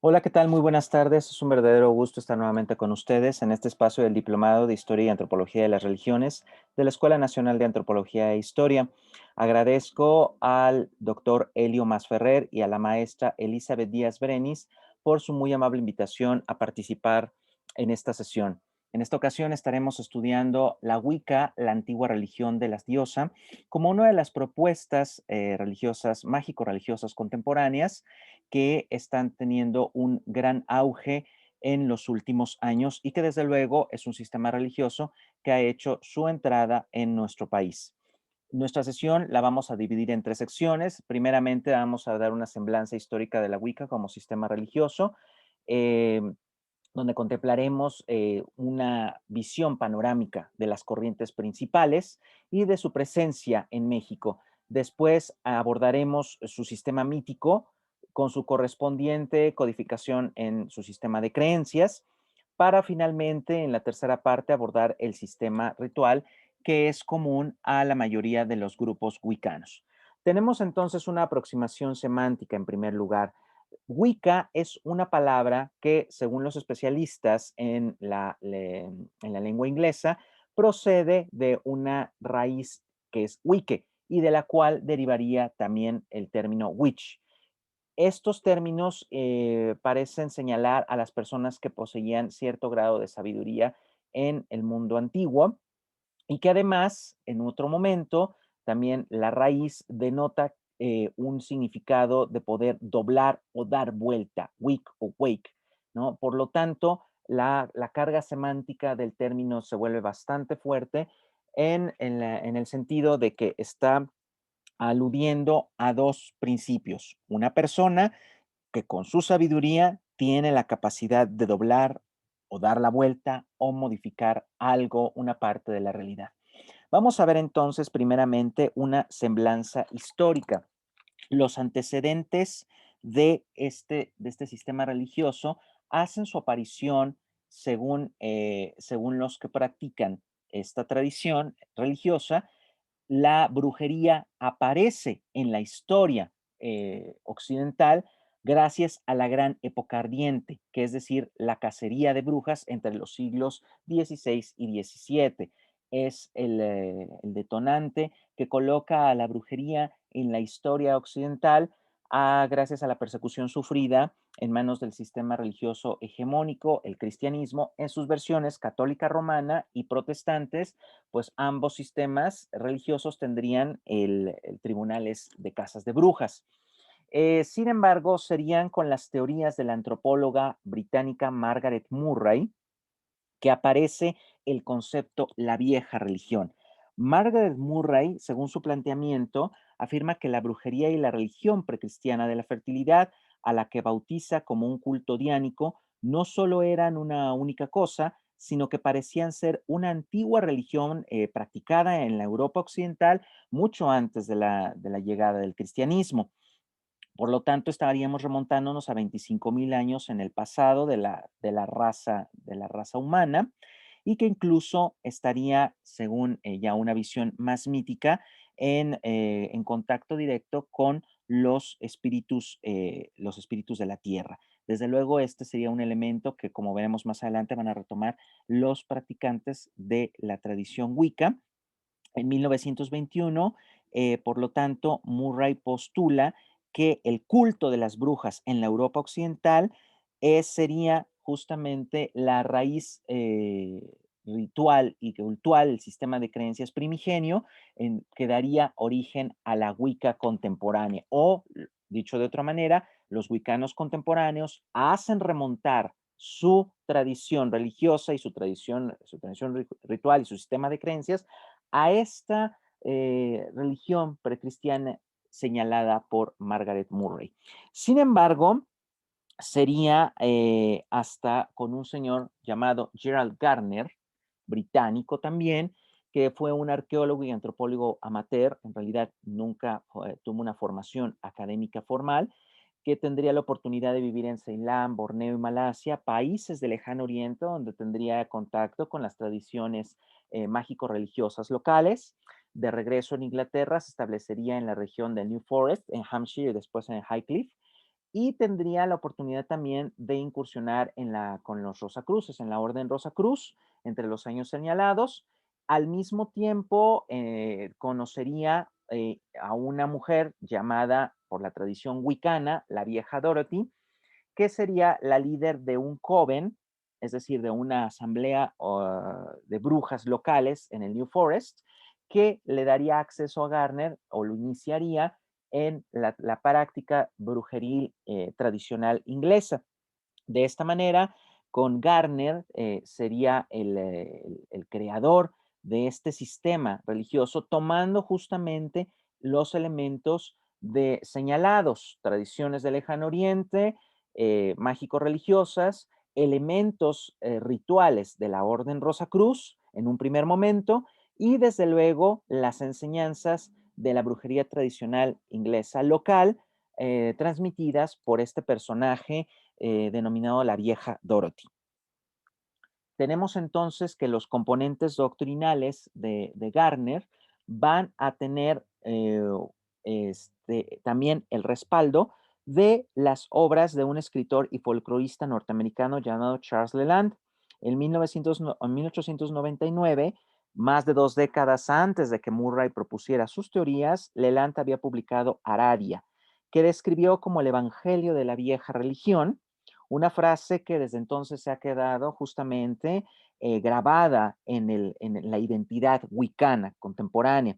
Hola, ¿qué tal? Muy buenas tardes. Es un verdadero gusto estar nuevamente con ustedes en este espacio del Diplomado de Historia y Antropología de las Religiones de la Escuela Nacional de Antropología e Historia. Agradezco al doctor Elio Masferrer y a la maestra Elizabeth Díaz Brenis por su muy amable invitación a participar en esta sesión. En esta ocasión estaremos estudiando la Wicca, la antigua religión de las diosas, como una de las propuestas religiosas, mágico-religiosas contemporáneas que están teniendo un gran auge en los últimos años y que desde luego es un sistema religioso que ha hecho su entrada en nuestro país. Nuestra sesión la vamos a dividir en tres secciones. Primeramente vamos a dar una semblanza histórica de la Wicca como sistema religioso, eh, donde contemplaremos una visión panorámica de las corrientes principales y de su presencia en México. Después abordaremos su sistema mítico con su correspondiente codificación en su sistema de creencias, para finalmente en la tercera parte abordar el sistema ritual que es común a la mayoría de los grupos wiccanos. Tenemos entonces una aproximación semántica en primer lugar. Wicca es una palabra que, según los especialistas en la lengua inglesa, procede de una raíz que es wicke y de la cual derivaría también el término witch. Estos términos parecen señalar a las personas que poseían cierto grado de sabiduría en el mundo antiguo y que además, en otro momento, también la raíz denota un significado de poder doblar o dar vuelta, wick o wake, ¿no? Por lo tanto, la carga semántica del término se vuelve bastante fuerte en el sentido de que está aludiendo a dos principios. Una persona que con su sabiduría tiene la capacidad de doblar o dar la vuelta o modificar algo, una parte de la realidad. Vamos a ver entonces primeramente una semblanza histórica. Los antecedentes de este sistema religioso hacen su aparición según los que practican esta tradición religiosa. La brujería aparece en la historia occidental gracias a la gran época ardiente, que es decir, la cacería de brujas entre los siglos XVI y XVII. Es el detonante que coloca a la brujería en la historia occidental gracias a la persecución sufrida en manos del sistema religioso hegemónico, el cristianismo, en sus versiones católica romana y protestantes, pues ambos sistemas religiosos tendrían tribunales de casas de brujas. Sin embargo, serían con las teorías de la antropóloga británica Margaret Murray que aparece el concepto la vieja religión. Margaret Murray, según su planteamiento, afirma que la brujería y la religión precristiana de la fertilidad, a la que bautiza como un culto diánico, no solo eran una única cosa, sino que parecían ser una antigua religión practicada en la Europa occidental mucho antes de la llegada del cristianismo. Por lo tanto, estaríamos remontándonos a 25,000 años en el pasado de la raza humana y que incluso estaría, según ya una visión más mítica, en contacto directo con los espíritus de la tierra. Desde luego, este sería un elemento que, como veremos más adelante, van a retomar los practicantes de la tradición Wicca. En 1921, por lo tanto, Murray postula que el culto de las brujas en la Europa occidental sería justamente la raíz ritual y cultual, el sistema de creencias primigenio, que daría origen a la Wicca contemporánea. O, dicho de otra manera, los wiccanos contemporáneos hacen remontar su tradición religiosa y su tradición ritual y su sistema de creencias a esta religión precristiana señalada por Margaret Murray. Sin embargo, sería hasta con un señor llamado Gerald Gardner, británico también, que fue un arqueólogo y antropólogo amateur, en realidad nunca tuvo una formación académica formal, que tendría la oportunidad de vivir en Ceilán, Borneo y Malasia, países del lejano oriente, donde tendría contacto con las tradiciones mágico-religiosas locales. De regreso en Inglaterra, se establecería en la región de New Forest, en Hampshire y después en Highcliffe, y tendría la oportunidad también de incursionar con los Rosacruces, en la Orden Rosacruz, entre los años señalados. Al mismo tiempo, conocería a una mujer llamada por la tradición wicana, la vieja Dorothy, que sería la líder de un coven, es decir, de una asamblea de brujas locales en el New Forest, que le daría acceso a Garner o lo iniciaría en la práctica brujeril tradicional inglesa. De esta manera, con Garner sería el creador de este sistema religioso, tomando justamente los elementos de señalados, tradiciones del lejano oriente, mágico-religiosas, elementos rituales de la Orden Rosacruz en un primer momento, y desde luego las enseñanzas de la brujería tradicional inglesa local, transmitidas por este personaje denominado la vieja Dorothy. Tenemos entonces que los componentes doctrinales de Garner van a tener también el respaldo de las obras de un escritor y folclorista norteamericano llamado Charles Leland. En 1899, más de 2 décadas antes de que Murray propusiera sus teorías, Leland había publicado Aradia, que describió como el evangelio de la vieja religión, una frase que desde entonces se ha quedado justamente grabada en la identidad wicana contemporánea.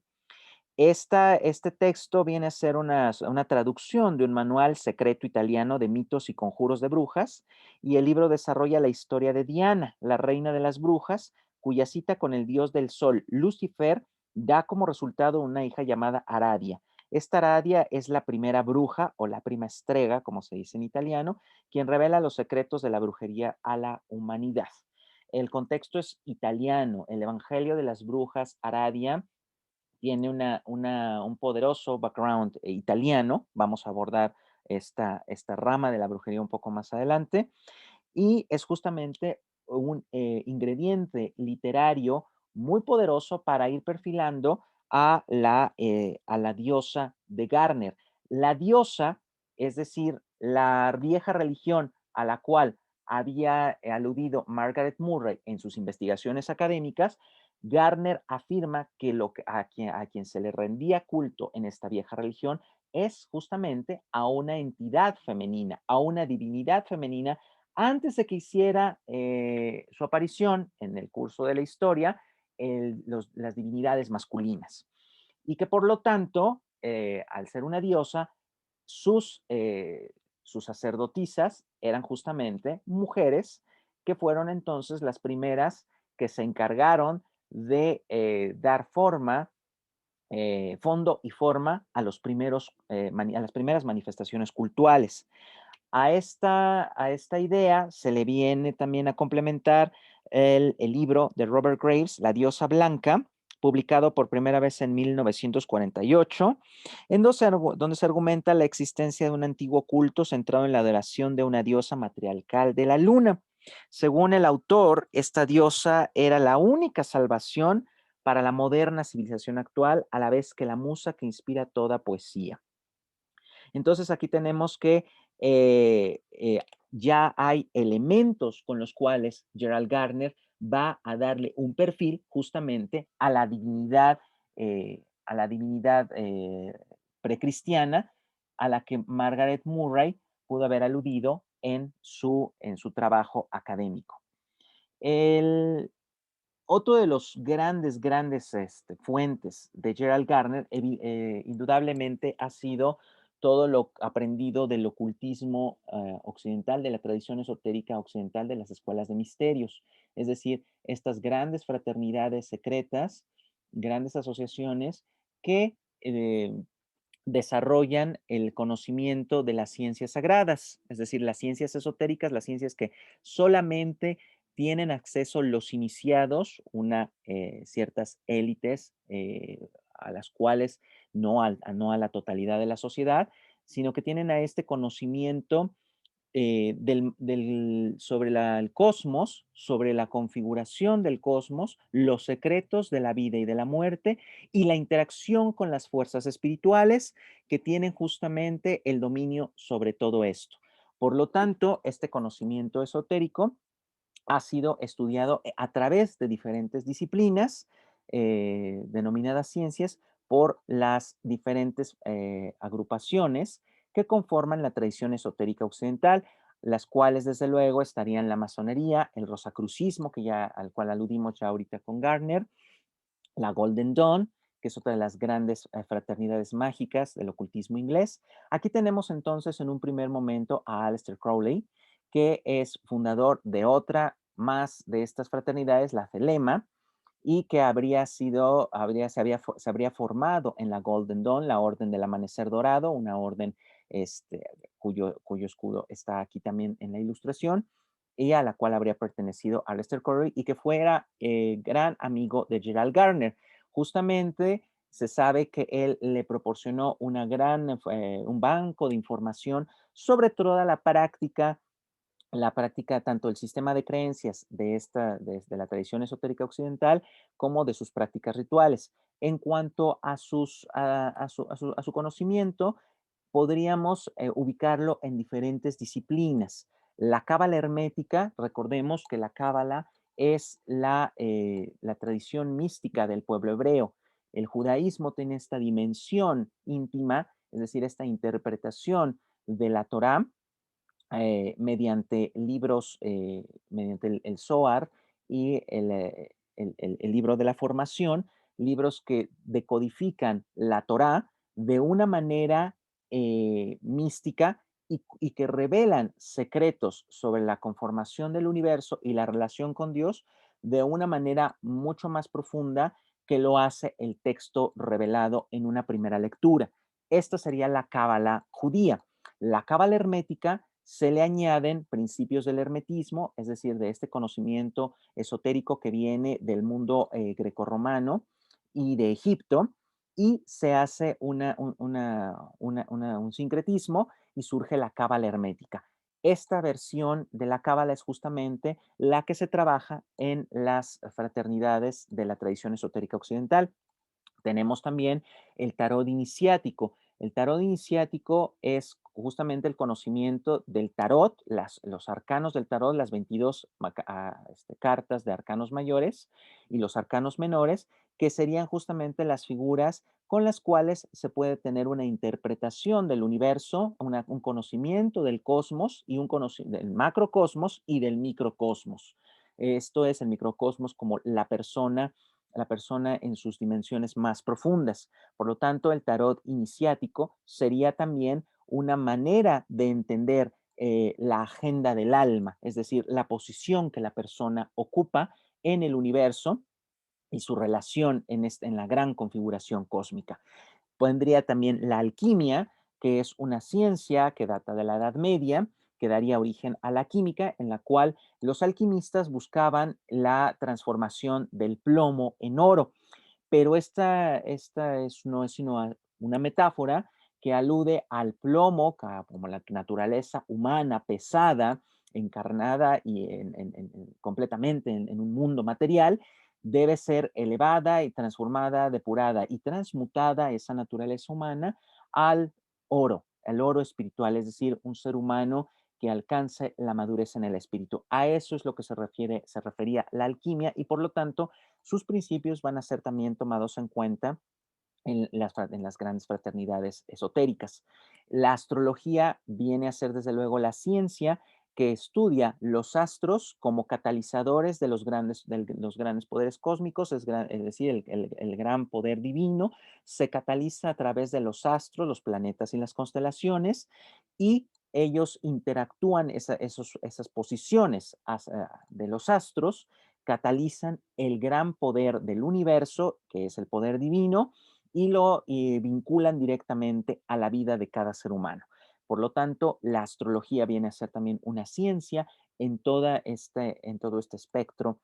Este texto viene a ser una traducción de un manual secreto italiano de mitos y conjuros de brujas, y el libro desarrolla la historia de Diana, la reina de las brujas, cuya cita con el dios del sol, Lucifer, da como resultado una hija llamada Aradia. Esta Aradia es la primera bruja o la prima estrega, como se dice en italiano, quien revela los secretos de la brujería a la humanidad. El contexto es italiano, el Evangelio de las Brujas, Aradia, tiene un poderoso background italiano. Vamos a abordar esta rama de la brujería un poco más adelante. Y es justamente un ingrediente literario muy poderoso para ir perfilando a la diosa de Garner. La diosa, es decir, la vieja religión a la cual había aludido Margaret Murray en sus investigaciones académicas, Garner afirma que, a quien se le rendía culto en esta vieja religión es justamente a una entidad femenina, a una divinidad femenina, antes de que hiciera su aparición en el curso de la historia las divinidades masculinas. Y que por lo tanto, al ser una diosa, sus sacerdotisas eran justamente mujeres que fueron entonces las primeras que se encargaron de dar forma, fondo y forma a a las primeras manifestaciones cultuales. A esta idea se le viene también a complementar el libro de Robert Graves, La diosa blanca, publicado por primera vez en 1948, donde se argumenta la existencia de un antiguo culto centrado en la adoración de una diosa matriarcal de la luna. Según el autor, esta diosa era la única salvación para la moderna civilización actual, a la vez que la musa que inspira toda poesía. Entonces aquí tenemos que ya hay elementos con los cuales Gerald Gardner va a darle un perfil justamente a la divinidad precristiana a la que Margaret Murray pudo haber aludido en su trabajo académico. El, Otro de los grandes fuentes de Gerald Gardner, indudablemente, ha sido todo lo aprendido del ocultismo occidental, de la tradición esotérica occidental de las escuelas de misterios. Es decir, estas grandes fraternidades secretas, grandes asociaciones que desarrollan el conocimiento de las ciencias sagradas, es decir, las ciencias esotéricas, las ciencias que solamente tienen acceso los iniciados, ciertas élites a las cuales no a la totalidad de la sociedad, sino que tienen a este conocimiento sobre el cosmos, sobre la configuración del cosmos, los secretos de la vida y de la muerte y la interacción con las fuerzas espirituales que tienen justamente el dominio sobre todo esto. Por lo tanto, este conocimiento esotérico ha sido estudiado a través de diferentes disciplinas denominadas ciencias por las diferentes agrupaciones que conforman la tradición esotérica occidental, las cuales desde luego estarían la masonería, el rosacrucismo, al cual aludimos ya ahorita con Gardner, la Golden Dawn, que es otra de las grandes fraternidades mágicas del ocultismo inglés. Aquí tenemos entonces en un primer momento a Aleister Crowley, que es fundador de otra más de estas fraternidades, la Thelema, y que se habría formado en la Golden Dawn, la Orden del Amanecer Dorado, una orden cuyo escudo está aquí también en la ilustración, y a la cual habría pertenecido Aleister Crowley y que fuera gran amigo de Gerald Gardner. Justamente se sabe que él le proporcionó un banco de información sobre toda la práctica tanto del sistema de creencias de la tradición esotérica occidental como de sus prácticas rituales. En cuanto a su conocimiento, podríamos ubicarlo en diferentes disciplinas. La cábala hermética, recordemos que la cábala es la tradición mística del pueblo hebreo. El judaísmo tiene esta dimensión íntima, es decir, esta interpretación de la Torá, mediante libros, mediante el Zohar y el libro de la formación, libros que decodifican la Torá de una manera mística y que revelan secretos sobre la conformación del universo y la relación con Dios de una manera mucho más profunda que lo hace el texto revelado en una primera lectura. Esta sería la cábala judía. La cábala hermética se le añaden principios del hermetismo, es decir, de este conocimiento esotérico que viene del mundo grecorromano y de Egipto, y se hace un sincretismo y surge la cábala hermética. Esta versión de la cábala es justamente la que se trabaja en las fraternidades de la tradición esotérica occidental. Tenemos también el tarot iniciático. El tarot iniciático es justamente el conocimiento del tarot, los arcanos del tarot, las 22 cartas de arcanos mayores y los arcanos menores, que serían justamente las figuras con las cuales se puede tener una interpretación del universo, un conocimiento del cosmos y del macrocosmos y del microcosmos. Esto es el microcosmos como la persona en sus dimensiones más profundas. Por lo tanto, el tarot iniciático sería también una manera de entender la agenda del alma, es decir, la posición que la persona ocupa en el universo y su relación en la gran configuración cósmica. Pondría también la alquimia, que es una ciencia que data de la Edad Media, que daría origen a la química, en la cual los alquimistas buscaban la transformación del plomo en oro. Pero no es sino una metáfora que alude al plomo como la naturaleza humana pesada, encarnada y completamente en un mundo material, debe ser elevada y transformada, depurada y transmutada esa naturaleza humana al oro, el oro espiritual, es decir, un ser humano que alcance la madurez en el espíritu. A eso es lo que se refería la alquimia y por lo tanto sus principios van a ser también tomados en cuenta en las grandes fraternidades esotéricas. La astrología viene a ser desde luego la ciencia que estudia los astros como catalizadores de los grandes poderes cósmicos, es decir, el gran poder divino se cataliza a través de los astros, los planetas y las constelaciones, y ellos interactúan, esas posiciones de los astros catalizan el gran poder del universo, que es el poder divino, y lo vinculan directamente a la vida de cada ser humano. Por lo tanto, la astrología viene a ser también una ciencia en todo este espectro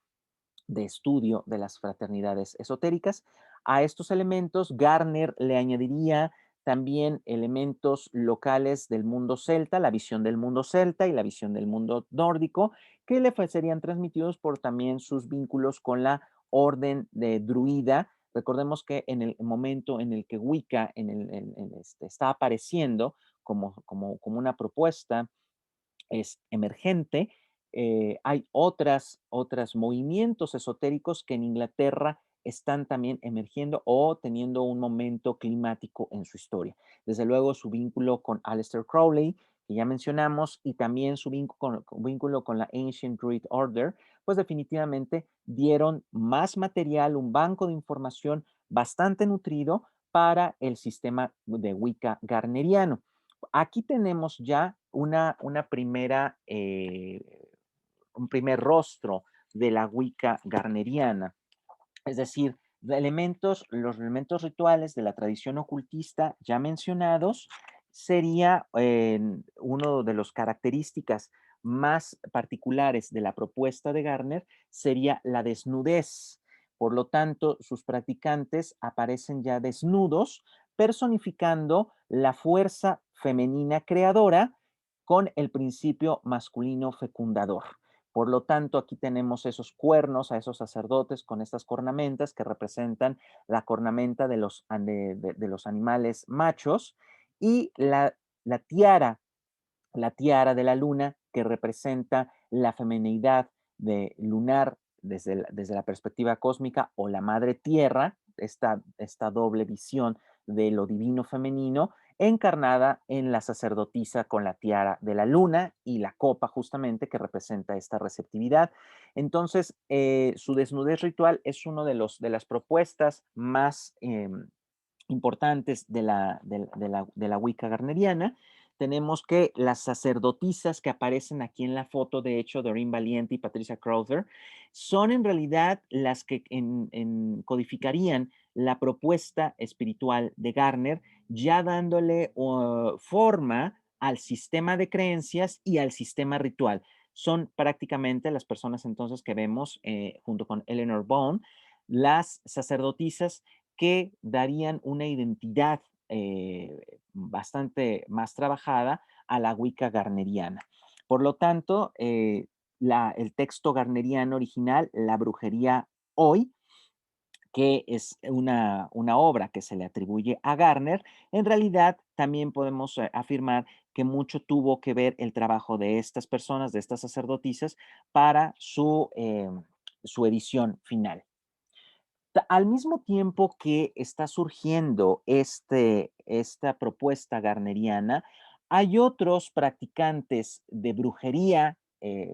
de estudio de las fraternidades esotéricas. A estos elementos, Gardner le añadiría también elementos locales del mundo celta, la visión del mundo celta y la visión del mundo nórdico, que le serían transmitidos por también sus vínculos con la orden de druida. Recordemos que en el momento en el que Wicca está apareciendo como una propuesta es emergente, hay otros movimientos esotéricos que en Inglaterra están también emergiendo o teniendo un momento climático en su historia. Desde luego su vínculo con Aleister Crowley, que ya mencionamos, y también su vínculo con la Ancient Druid Order, pues definitivamente dieron más material, un banco de información bastante nutrido para el sistema de Wicca garneriano. Aquí tenemos ya una primera, un primer rostro de la Wicca garneriana, es decir, los elementos rituales de la tradición ocultista ya mencionados sería uno de las características más particulares de la propuesta de Garner sería la desnudez. Por lo tanto, sus practicantes aparecen ya desnudos, personificando la fuerza femenina creadora con el principio masculino fecundador. Por lo tanto, aquí tenemos esos cuernos a esos sacerdotes con estas cornamentas que representan la cornamenta de los animales machos y la tiara la tiara de la luna, que representa la feminidad de lunar desde la perspectiva cósmica, o la madre tierra, esta doble visión de lo divino femenino, encarnada en la sacerdotisa con la tiara de la luna y la copa justamente que representa esta receptividad. Entonces, su desnudez ritual es una de las propuestas más importantes de la Wicca garneriana. Tenemos que las sacerdotisas que aparecen aquí en la foto, de hecho, Doreen Valiente y Patricia Crowther, son en realidad las que codificarían la propuesta espiritual de Garner, ya dándole forma al sistema de creencias y al sistema ritual. Son prácticamente las personas entonces que vemos junto con Eleanor Bone, las sacerdotisas que darían una identidad bastante más trabajada a la Wicca garneriana. Por lo tanto, el texto garneriano original, La brujería hoy, que es una obra que se le atribuye a Garner, en realidad también podemos afirmar que mucho tuvo que ver el trabajo de estas personas, de estas sacerdotisas, para su edición final. Al mismo tiempo que está surgiendo esta propuesta garneriana, hay otros practicantes de brujería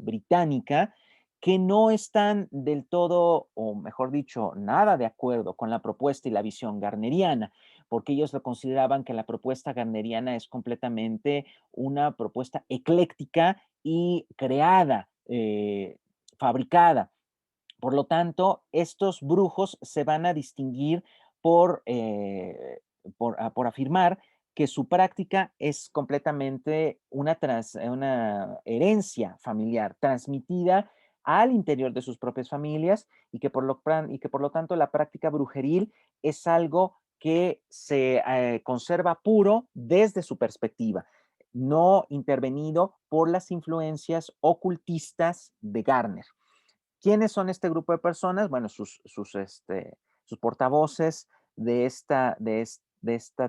británica que no están del todo, o mejor dicho, nada de acuerdo con la propuesta y la visión garneriana, porque ellos lo consideraban que la propuesta garneriana es completamente una propuesta ecléctica y creada, fabricada. Por lo tanto, estos brujos se van a distinguir por afirmar que su práctica es completamente una herencia familiar transmitida al interior de sus propias familias y que por lo tanto la práctica brujeril es algo que se conserva puro desde su perspectiva, no intervenido por las influencias ocultistas de Garner. ¿Quiénes son este grupo de personas? Bueno, sus portavoces de esta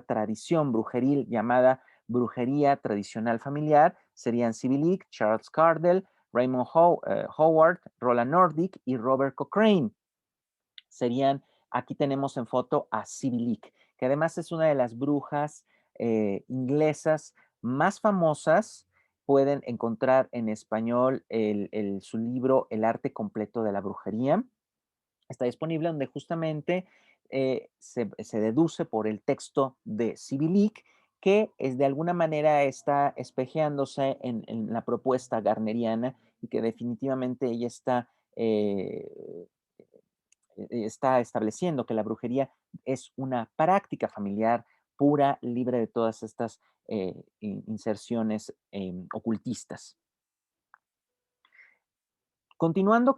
tradición brujeril llamada brujería tradicional familiar serían Sibyl Charles Cardell, Raymond Howard, Roland Nordic y Robert Cochrane. Aquí tenemos en foto a Sibyl, que además es una de las brujas inglesas más famosas. Pueden encontrar en español su libro El arte completo de la brujería. Está disponible donde justamente se deduce por el texto de Sibyl que de alguna manera está espejeándose en la propuesta garneriana y que definitivamente ella está estableciendo que la brujería es una práctica familiar pura, libre de todas estas inserciones ocultistas. Continuando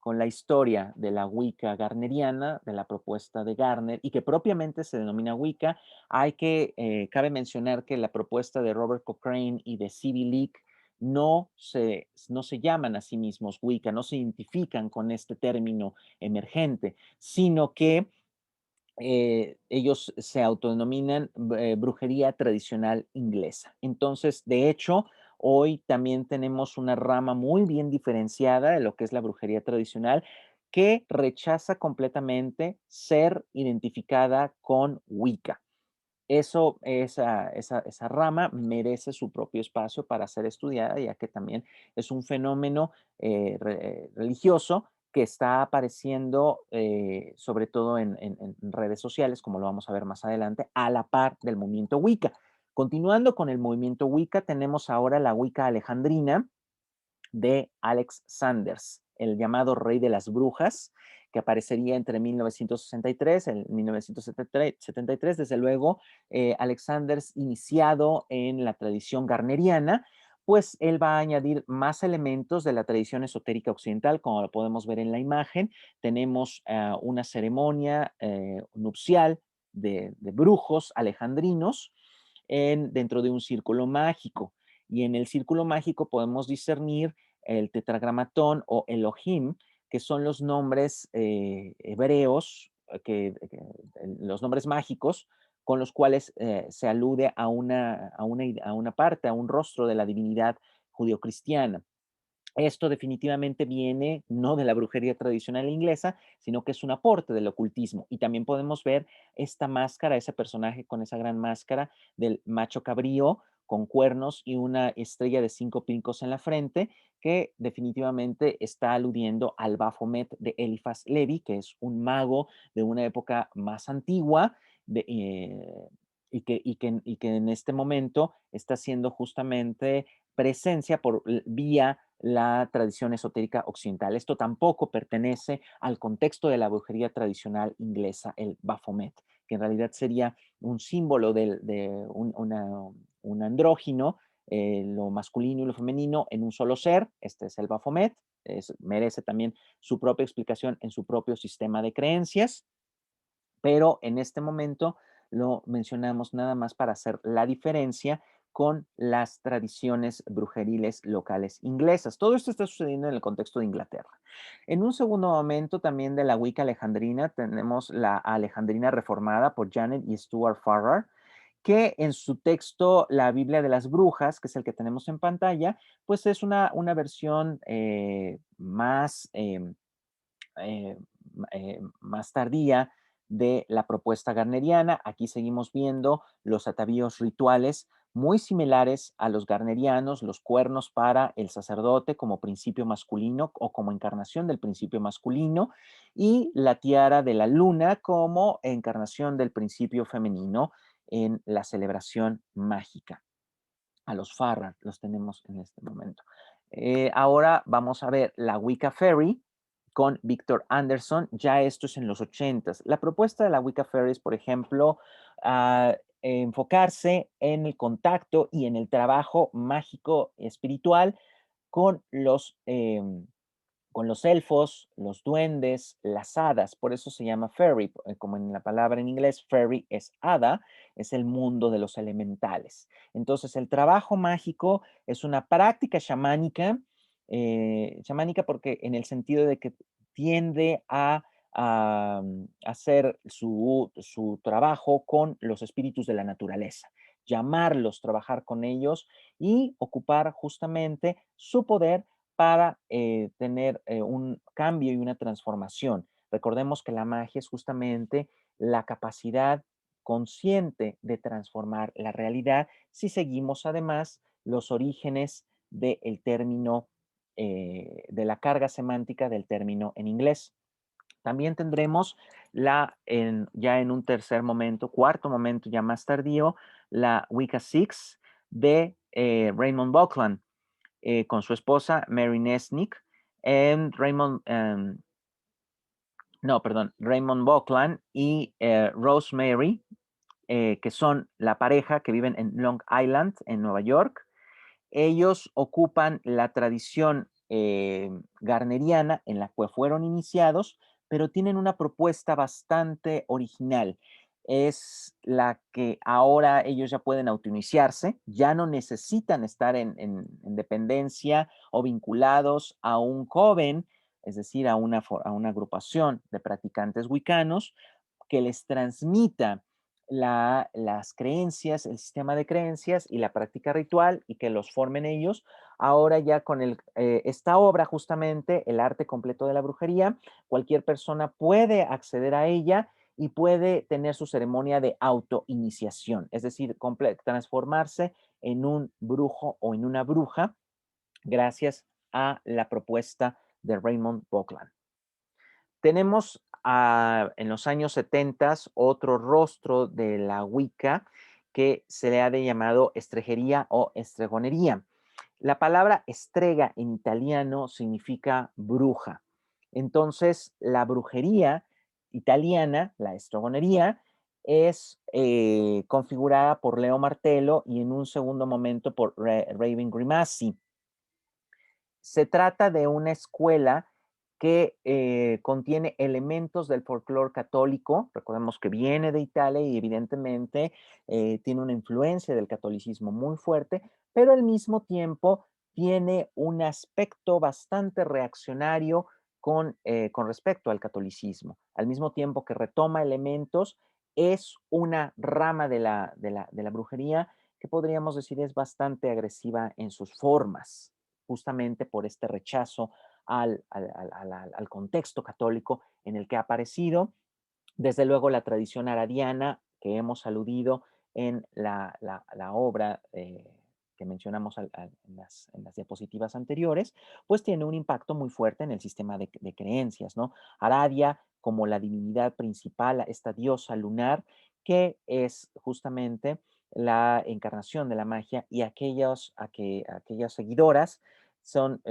con la historia de la Wicca garneriana, de la propuesta de Garner, y que propiamente se denomina Wicca. Cabe mencionar que la propuesta de Robert Cochrane y de C.B. Leake no se llaman a sí mismos Wicca, no se identifican con este término emergente, sino que ellos se autodenominan brujería tradicional inglesa. Entonces, de hecho, hoy también tenemos una rama muy bien diferenciada de lo que es la brujería tradicional que rechaza completamente ser identificada con Wicca. Esa rama merece su propio espacio para ser estudiada, ya que también es un fenómeno religioso que está apareciendo sobre todo en redes sociales, como lo vamos a ver más adelante, a la par del movimiento Wicca. Continuando con el movimiento Wicca, tenemos ahora la Wicca alejandrina, de Alex Sanders, el llamado rey de las brujas, que aparecería entre 1963 y 1973. Desde luego, Alex Sanders, iniciado en la tradición garneriana, pues él va a añadir más elementos de la tradición esotérica occidental, como lo podemos ver en la imagen. Tenemos una ceremonia nupcial de brujos alejandrinos dentro de un círculo mágico. Y en el círculo mágico podemos discernir el tetragramatón o Elohim, que son los nombres hebreos, los nombres mágicos con los cuales se alude a una parte, a un rostro de la divinidad judio-cristiana. Esto definitivamente viene no de la brujería tradicional inglesa, sino que es un aporte del ocultismo. Y también podemos ver esta máscara, ese personaje con esa gran máscara del macho cabrío con cuernos y una estrella de 5 picos en la frente, que definitivamente está aludiendo al Baphomet de Eliphas Levi, que es un mago de una época más antigua y que en este momento está siendo justamente presencia por vía la tradición esotérica occidental. Esto tampoco pertenece al contexto de la brujería tradicional inglesa, el Baphomet, que en realidad sería un símbolo un andrógino, lo masculino y lo femenino en un solo ser. Este es el Baphomet. Merece también su propia explicación en su propio sistema de creencias, pero en este momento lo mencionamos nada más para hacer la diferencia con las tradiciones brujeriles locales inglesas. Todo esto está sucediendo en el contexto de Inglaterra. En un segundo momento también de la Wicca alejandrina tenemos la alejandrina reformada por Janet y Stuart Farrar, que en su texto La Biblia de las Brujas, que es el que tenemos en pantalla, pues es una versión eh, más tardía de la propuesta garneriana. Aquí seguimos viendo los atavíos rituales muy similares a los garnerianos, los cuernos para el sacerdote como principio masculino o como encarnación del principio masculino, y la tiara de la luna como encarnación del principio femenino en la celebración mágica. A los Farrar los tenemos en este momento. Ahora vamos a ver la Wicca Fairy con Victor Anderson. Ya esto es en los 80s. La propuesta de la Wicca Fairy es, por ejemplo, enfocarse en el contacto y en el trabajo mágico espiritual con con los elfos, los duendes, las hadas. Por eso se llama fairy, como en la palabra en inglés, fairy es hada, es el mundo de los elementales. Entonces, el trabajo mágico es una práctica chamánica porque en el sentido de que tiende a hacer su trabajo con los espíritus de la naturaleza, llamarlos, trabajar con ellos y ocupar justamente su poder para tener un cambio y una transformación. Recordemos que la magia es justamente la capacidad consciente de transformar la realidad si seguimos además los orígenes del término, de la carga semántica del término en inglés. También tendremos ya en un tercer momento, cuarto momento ya más tardío, la Wicca Six de Raymond Buckland con su esposa Mary Nesnick, Raymond Buckland y Rosemary, que son la pareja que viven en Long Island, en Nueva York. Ellos ocupan la tradición garneriana en la cual fueron iniciados, pero tienen una propuesta bastante original. Es la que ahora ellos ya pueden autoiniciarse, ya no necesitan estar en dependencia o vinculados a un joven, es decir, a una agrupación de practicantes wicanos que les transmita las creencias, el sistema de creencias y la práctica ritual y que los formen ellos. Ahora ya con esta obra, justamente, el arte completo de la brujería, cualquier persona puede acceder a ella y puede tener su ceremonia de autoiniciación, es decir, transformarse en un brujo o en una bruja gracias a la propuesta de Raymond Buckland. Tenemos en los años 70 otro rostro de la Wicca que se le ha de llamado estrejería o estregonería. La palabra estrega en italiano significa bruja. Entonces, la brujería italiana, la estregonería, es configurada por Leo Martello y en un segundo momento por Raven Grimassi. Se trata de una escuela que contiene elementos del folclore católico. Recordemos que viene de Italia y evidentemente tiene una influencia del catolicismo muy fuerte, pero al mismo tiempo tiene un aspecto bastante reaccionario con respecto al catolicismo. Al mismo tiempo que retoma elementos, es una rama de la brujería que podríamos decir es bastante agresiva en sus formas, justamente por este rechazo al contexto católico en el que ha aparecido. Desde luego la tradición aradiana que hemos aludido en la obra que mencionamos en las diapositivas anteriores, pues tiene un impacto muy fuerte en el sistema de creencias, ¿no? Aradia como la divinidad principal, esta diosa lunar, que es justamente la encarnación de la magia y aquellas seguidoras son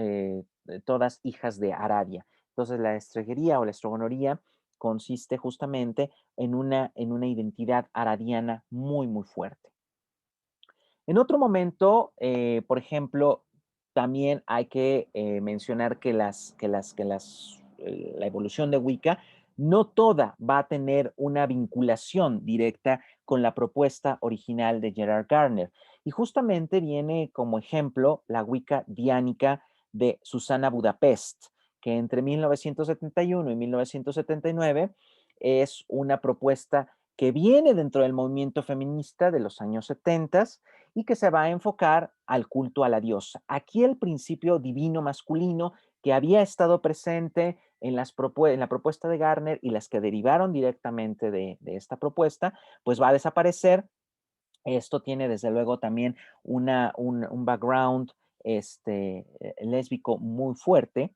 todas hijas de Aradia. Entonces la estreguería o la estrogonoría consiste justamente en una identidad aradiana muy, muy fuerte. En otro momento, por ejemplo, también hay que mencionar que la evolución de Wicca no toda va a tener una vinculación directa con la propuesta original de Gerard Gardner. Y justamente viene como ejemplo la Wicca diánica de Susana Budapest, que entre 1971 y 1979 es una propuesta que viene dentro del movimiento feminista de los años 70 y que se va a enfocar al culto a la diosa. Aquí el principio divino masculino que había estado presente en la propuesta de Gardner y las que derivaron directamente de esta propuesta, pues va a desaparecer. Esto tiene desde luego también un background lésbico muy fuerte,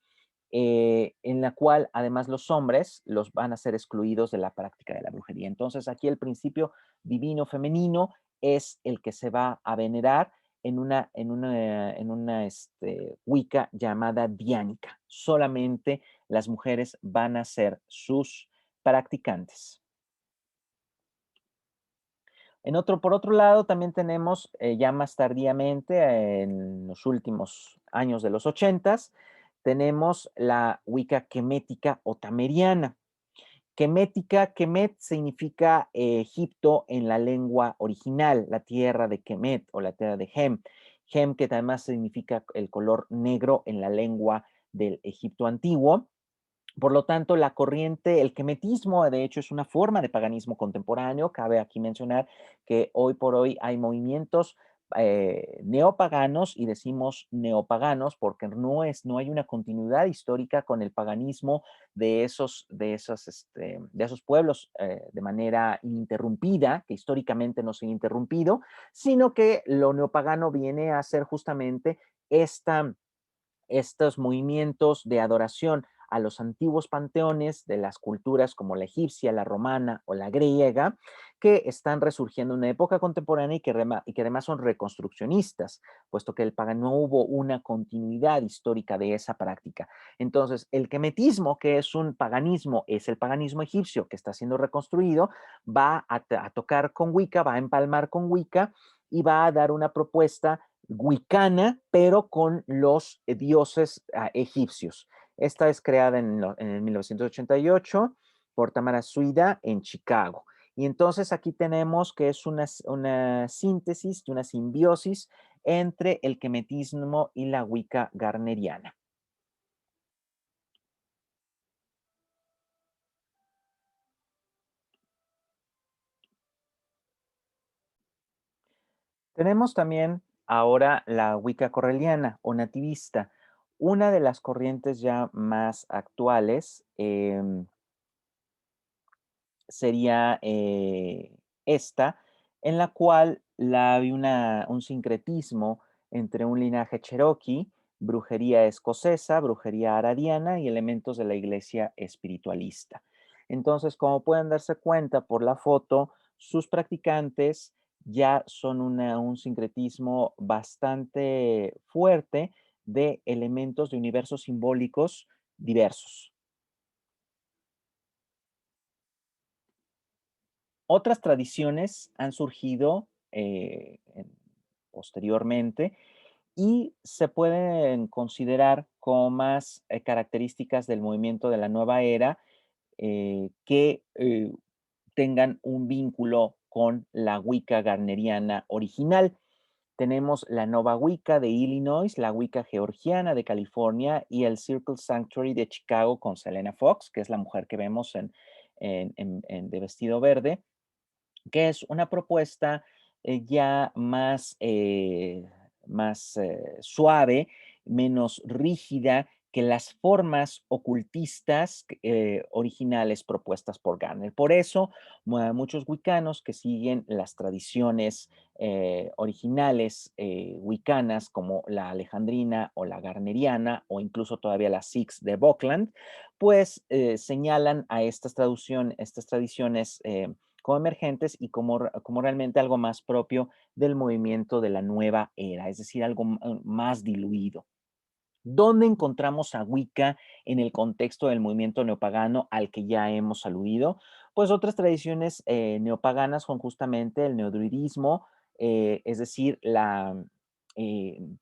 en la cual además los hombres los van a ser excluidos de la práctica de la brujería. Entonces aquí el principio divino femenino es el que se va a venerar en una Wicca llamada diánica. Solamente las mujeres van a ser sus practicantes. Por otro lado, también tenemos ya más tardíamente, en los últimos años de los 80, tenemos la Wicca quemética o tameriana. Quemética, Kemet significa Egipto en la lengua original, la tierra de Kemet o la tierra de Hem. Hem, que además significa el color negro en la lengua del Egipto antiguo. Por lo tanto, la corriente, el quemetismo, de hecho, es una forma de paganismo contemporáneo. Cabe aquí mencionar que hoy por hoy hay movimientos neopaganos, y decimos neopaganos porque no hay una continuidad histórica con el paganismo de esos pueblos de manera ininterrumpida, que históricamente no se ha interrumpido, sino que lo neopagano viene a ser justamente estos movimientos de adoración a los antiguos panteones de las culturas como la egipcia, la romana o la griega, que están resurgiendo en una época contemporánea y que además son reconstruccionistas, puesto que no hubo una continuidad histórica de esa práctica. Entonces, el quemetismo, que es un paganismo, es el paganismo egipcio que está siendo reconstruido, va a tocar con Wicca, va a empalmar con Wicca y va a dar una propuesta wicana, pero con los dioses egipcios. Esta es creada en el 1988 por Tamara Suida en Chicago. Y entonces aquí tenemos que es una síntesis, una simbiosis entre el kemetismo y la Wicca garneriana. Tenemos también ahora la Wicca correliana o nativista, una de las corrientes ya más actuales. Sería esta, en la cual hay un sincretismo entre un linaje cherokee, brujería escocesa, brujería aradiana y elementos de la iglesia espiritualista. Entonces, como pueden darse cuenta por la foto, sus practicantes ya son un sincretismo bastante fuerte de elementos de universos simbólicos diversos. Otras tradiciones han surgido posteriormente y se pueden considerar como más características del movimiento de la nueva era que tengan un vínculo con la Wicca garneriana original. Tenemos la Nova Wicca de Illinois, la Wicca georgiana de California y el Circle Sanctuary de Chicago con Selena Fox, que es la mujer que vemos de vestido verde, que es una propuesta ya más suave, menos rígida que las formas ocultistas originales propuestas por Garner. Por eso, muchos wiccanos que siguen las tradiciones originales wiccanas como la alejandrina o la garneriana o incluso todavía la Six de Buckland, pues señalan a estas tradiciones como emergentes y como realmente algo más propio del movimiento de la nueva era, es decir, algo más diluido. ¿Dónde encontramos a Wicca en el contexto del movimiento neopagano al que ya hemos aludido? Pues otras tradiciones neopaganas son justamente el neodruidismo, es decir,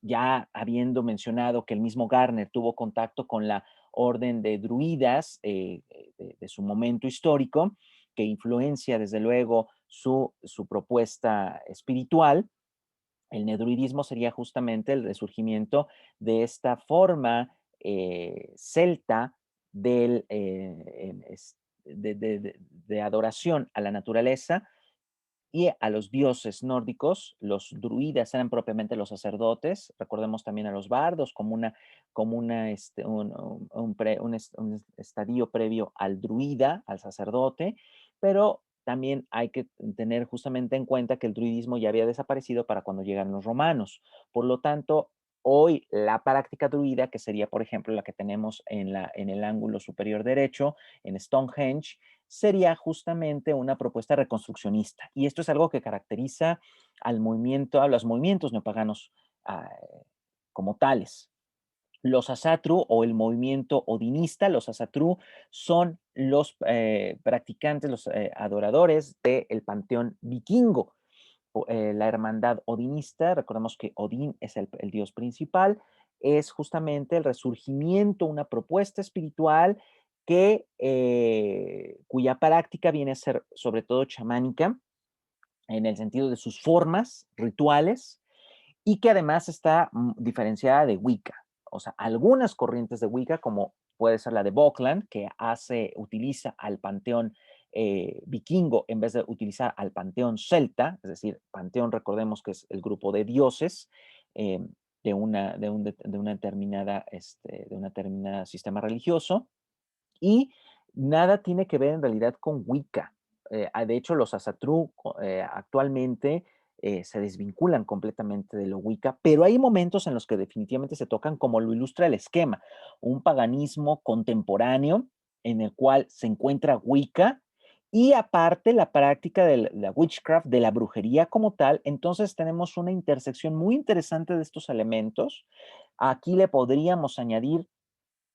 ya habiendo mencionado que el mismo Garner tuvo contacto con la orden de druidas de su momento histórico, que influencia desde luego su propuesta espiritual. El neodruidismo sería justamente el resurgimiento de esta forma celta de adoración a la naturaleza y a los dioses nórdicos. Los druidas eran propiamente los sacerdotes. Recordemos también a los bardos como un estadio previo al druida, al sacerdote, pero también hay que tener justamente en cuenta que el druidismo ya había desaparecido para cuando llegan los romanos. Por lo tanto, hoy la práctica druida, que sería, por ejemplo, la que tenemos en el ángulo superior derecho, en Stonehenge, sería justamente una propuesta reconstruccionista. Y esto es algo que caracteriza a los movimientos neopaganos ah, como tales. Los asatru o el movimiento odinista, los asatru son los practicantes, los adoradores del panteón vikingo. La hermandad odinista, recordemos que Odín es el dios principal, es justamente el resurgimiento, una propuesta espiritual cuya práctica viene a ser sobre todo chamánica, en el sentido de sus formas rituales, y que además está diferenciada de Wicca. O sea, algunas corrientes de Wicca, como puede ser la de Buckland, que utiliza al panteón vikingo en vez de utilizar al panteón celta, es decir, panteón, recordemos que es el grupo de dioses eh, de una determinada sistema religioso, y nada tiene que ver en realidad con Wicca. De hecho, los Asatru actualmente se desvinculan completamente de lo Wicca, pero hay momentos en los que definitivamente se tocan, como lo ilustra el esquema, un paganismo contemporáneo en el cual se encuentra Wicca y aparte la práctica de la witchcraft, de la brujería como tal. Entonces tenemos una intersección muy interesante de estos elementos. Aquí le podríamos añadir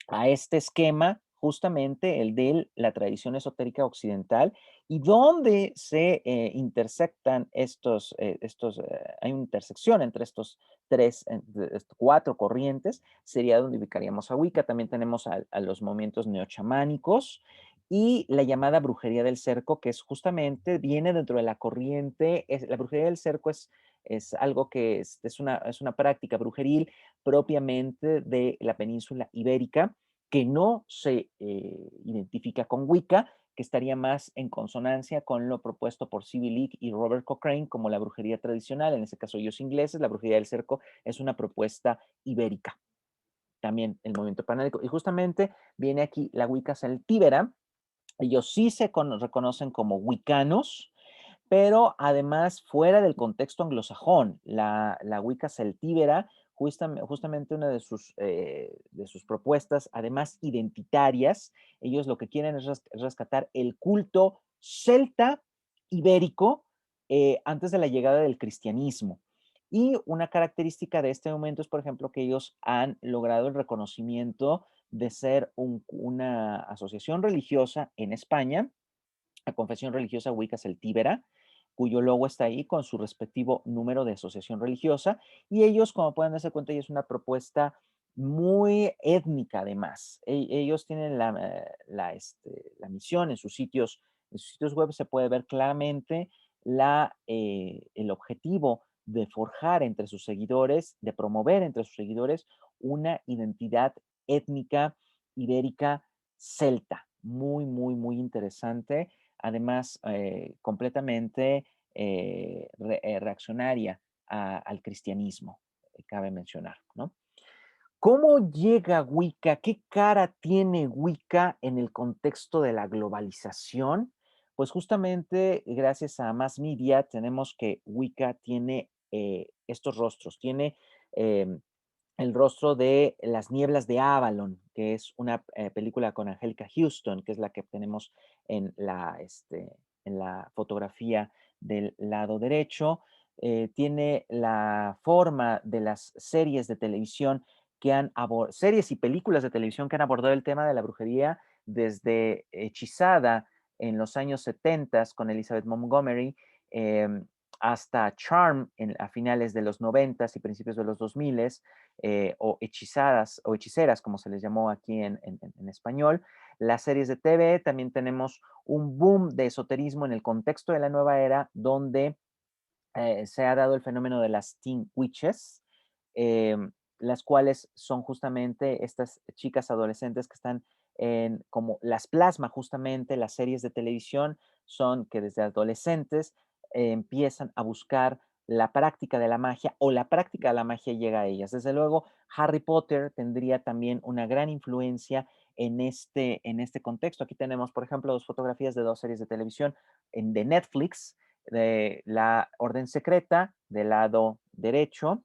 a este esquema justamente el de la tradición esotérica occidental y donde se intersectan hay una intersección entre estos cuatro corrientes, sería donde ubicaríamos a Wicca. También tenemos a los movimientos neochamánicos y la llamada brujería del cerco, que es justamente, viene dentro de la corriente, la brujería del cerco es algo que es una práctica brujeril propiamente de la península ibérica, que no se identifica con Wicca, que estaría más en consonancia con lo propuesto por C.B. Leake y Robert Cochrane como la brujería tradicional, en este caso ellos ingleses. La brujería del cerco es una propuesta ibérica, también el movimiento panálico. Y justamente viene aquí la Wicca celtíbera. Ellos sí se reconocen como wiccanos, pero además fuera del contexto anglosajón. La Wicca celtíbera, justamente una de sus propuestas, además identitarias, ellos lo que quieren es rescatar el culto celta ibérico antes de la llegada del cristianismo. Y una característica de este momento es, por ejemplo, que ellos han logrado el reconocimiento de ser una asociación religiosa en España, la confesión religiosa Wicca celtíbera, cuyo logo está ahí con su respectivo número de asociación religiosa. Y ellos, como pueden darse cuenta, es una propuesta muy étnica además. Ellos tienen la misión en sus sitios web se puede ver claramente el objetivo de forjar entre sus seguidores, de promover entre sus seguidores una identidad étnica ibérica celta. Muy, muy, muy interesante, además completamente reaccionaria al cristianismo, cabe mencionar, ¿no? ¿Cómo llega Wicca? ¿Qué cara tiene Wicca en el contexto de la globalización? Pues justamente gracias a Mass Media tenemos que Wicca tiene estos rostros, tiene eh, el rostro de Las nieblas de Avalon, que es una película con Angélica Houston, que es la que tenemos en la fotografía del lado derecho. Tiene la forma de las series de televisión series y películas de televisión que han abordado el tema de la brujería, desde Hechizada en los años 70 con Elizabeth Montgomery, hasta Charm a finales de los 90 y principios de los 2000, o hechizadas o hechiceras, como se les llamó aquí en español. Las series de TV, también tenemos un boom de esoterismo en el contexto de la nueva era, donde se ha dado el fenómeno de las teen witches, eh, las cuales son justamente estas chicas adolescentes que están como las plasma justamente las series de televisión, son que desde adolescentes empiezan a buscar la práctica de la magia, o la práctica de la magia llega a ellas. Desde luego, Harry Potter tendría también una gran influencia en este contexto. Aquí tenemos, por ejemplo, dos fotografías de dos series de televisión de Netflix, de La Orden Secreta del lado derecho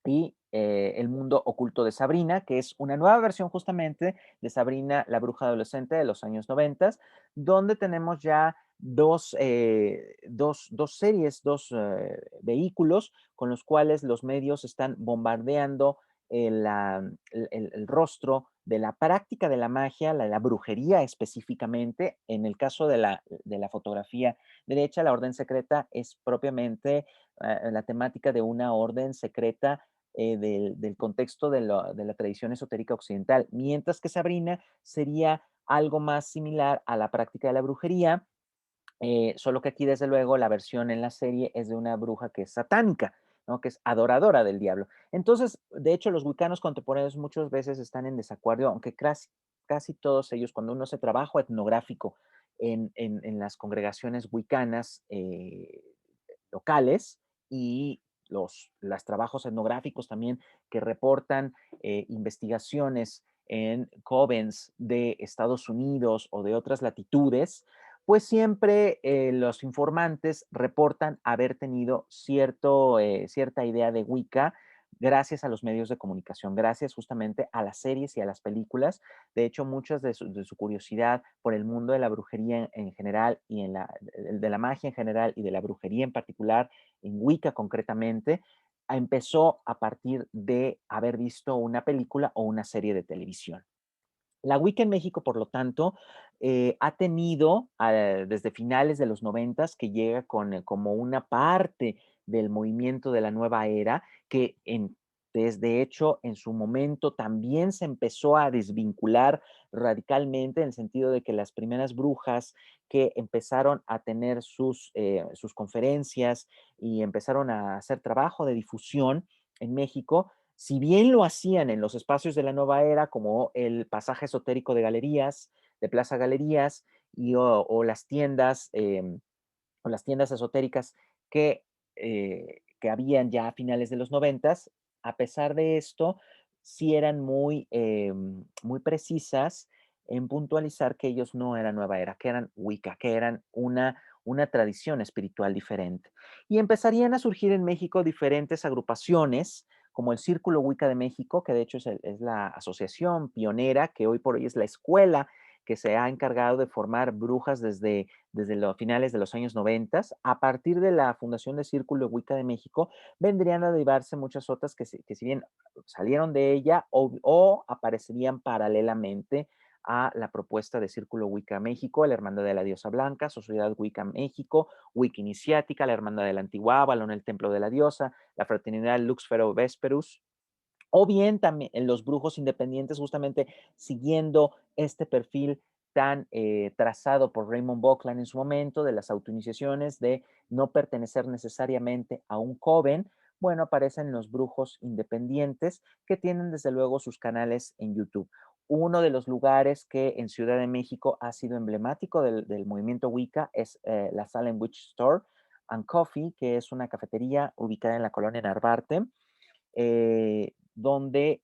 y El Mundo Oculto de Sabrina, que es una nueva versión justamente de Sabrina, la bruja adolescente de los años 90, donde tenemos ya dos series, vehículos con los cuales los medios están bombardeando el rostro de la práctica de la magia, la brujería específicamente. En el caso de la fotografía derecha, la orden secreta es propiamente la temática de una orden secreta del contexto de la tradición esotérica occidental, mientras que Sabrina sería algo más similar a la práctica de la brujería, solo que aquí, desde luego, la versión en la serie es de una bruja que es satánica, ¿no? Que es adoradora del diablo. Entonces, de hecho, los wiccanos contemporáneos muchas veces están en desacuerdo, aunque casi todos ellos, cuando uno hace trabajo etnográfico en las congregaciones wiccanas locales y los trabajos etnográficos también que reportan investigaciones en covens de Estados Unidos o de otras latitudes, pues siempre los informantes reportan haber tenido cierta idea de Wicca gracias a los medios de comunicación, gracias justamente a las series y a las películas. De hecho, muchas de su curiosidad por el mundo de la brujería en general y de la magia en general y de la brujería en particular, en Wicca concretamente, empezó a partir de haber visto una película o una serie de televisión. La Wicca en México, por lo tanto, ha tenido, desde finales de los noventas, que llega con, como una parte del movimiento de la nueva era, que desde hecho, en su momento también se empezó a desvincular radicalmente, en el sentido de que las primeras brujas que empezaron a tener sus conferencias y empezaron a hacer trabajo de difusión en México, si bien lo hacían en los espacios de la nueva era, como el pasaje esotérico de galerías, de Plaza Galerías, o o las tiendas esotéricas que habían ya a finales de los noventas, a pesar de esto, sí eran muy precisas en puntualizar que ellos no eran nueva era, que eran Wicca, que eran una tradición espiritual diferente. Y empezarían a surgir en México diferentes agrupaciones, como el Círculo Wicca de México, que de hecho es la asociación pionera, que hoy por hoy es la escuela que se ha encargado de formar brujas desde los finales de los años 90. A partir de la fundación del Círculo Wicca de México, vendrían a derivarse muchas otras que si bien salieron de ella o aparecerían paralelamente a la propuesta de Círculo Wicca México, la Hermandad de la Diosa Blanca, Sociedad Wicca México, Wicca Iniciática, la Hermandad de la Antigua Avalon, el Templo de la Diosa, la Fraternidad Lux Fero Vesperus, o bien también en los brujos independientes, justamente siguiendo este perfil tan trazado por Raymond Buckland en su momento, de las autoiniciaciones, de no pertenecer necesariamente a un coven. Bueno, aparecen los brujos independientes que tienen desde luego sus canales en YouTube. Uno de los lugares que en Ciudad de México ha sido emblemático del movimiento Wicca es la Salem Witch Store and Coffee, que es una cafetería ubicada en la colonia Narvarte, donde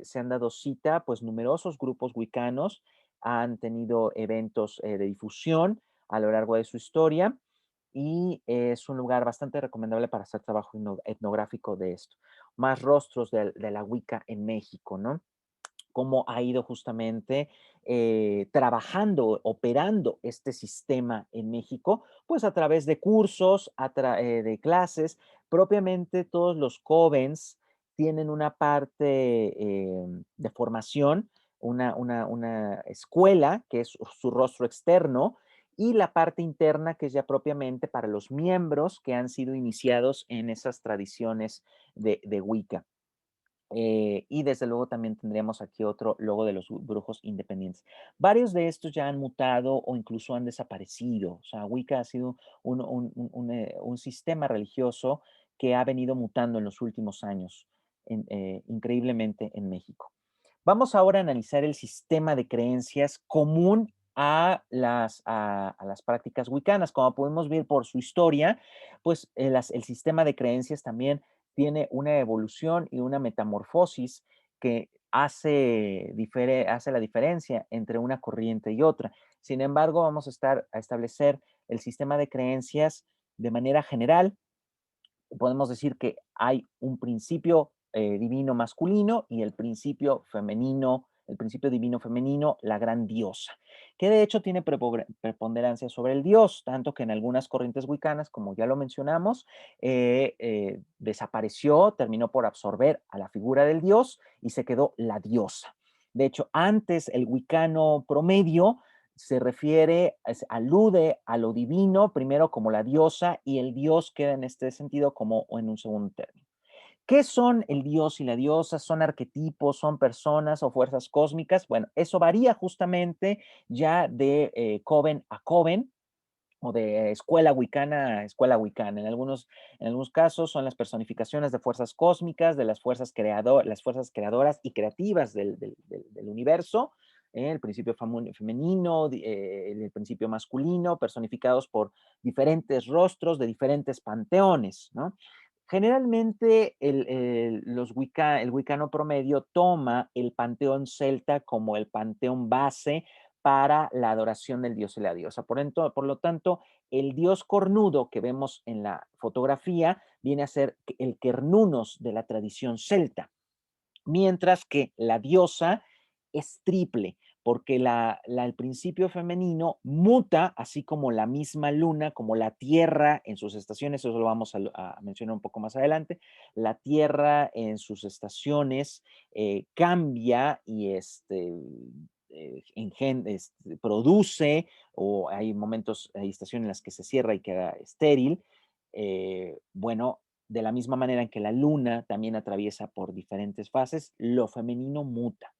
se han dado cita, pues numerosos grupos wicanos han tenido eventos de difusión a lo largo de su historia, y es un lugar bastante recomendable para hacer trabajo etnográfico de esto. Más rostros de la Wicca en México, ¿no? Cómo ha ido justamente trabajando, operando este sistema en México, pues a través de cursos, de clases. Propiamente todos los covens tienen una parte de formación, una escuela que es su rostro externo, y la parte interna que es ya propiamente para los miembros que han sido iniciados en esas tradiciones de Wicca. Y desde luego también tendríamos aquí otro logo de los brujos independientes. Varios de estos ya han mutado o incluso han desaparecido. O sea, Wicca ha sido un sistema religioso que ha venido mutando en los últimos años, increíblemente en México. Vamos ahora a analizar el sistema de creencias común a las prácticas wiccanas. Como podemos ver por su historia, pues el sistema de creencias también tiene una evolución y una metamorfosis que hace la diferencia entre una corriente y otra. Sin embargo, vamos a establecer el sistema de creencias de manera general. Podemos decir que hay un principio divino masculino y el principio femenino, el principio divino femenino, la gran diosa, que de hecho tiene preponderancia sobre el dios, tanto que en algunas corrientes wiccanas, como ya lo mencionamos, desapareció, terminó por absorber a la figura del dios y se quedó la diosa. De hecho, antes el wicano promedio se refiere, alude a lo divino, primero como la diosa, y el dios queda en este sentido como en un segundo término. ¿Qué son el dios y la diosa? ¿Son arquetipos, son personas o fuerzas cósmicas? Bueno, eso varía justamente ya de coven a coven, o de escuela wicana a escuela wicana. En algunos casos son las personificaciones de fuerzas cósmicas, de las fuerzas creadoras y creativas del universo, el principio femenino, el principio masculino, personificados por diferentes rostros de diferentes panteones, ¿no? Generalmente el wicano promedio toma el panteón celta como el panteón base para la adoración del dios y la diosa. Por lo tanto, el dios cornudo que vemos en la fotografía viene a ser el Cernunnos de la tradición celta, mientras que la diosa es triple, porque el principio femenino muta, así como la misma luna, como la Tierra en sus estaciones. Eso lo vamos a mencionar un poco más adelante. La Tierra en sus estaciones cambia y produce, o hay momentos, hay estaciones en las que se cierra y queda estéril. Bueno, de la misma manera en que la luna también atraviesa por diferentes fases, lo femenino muta.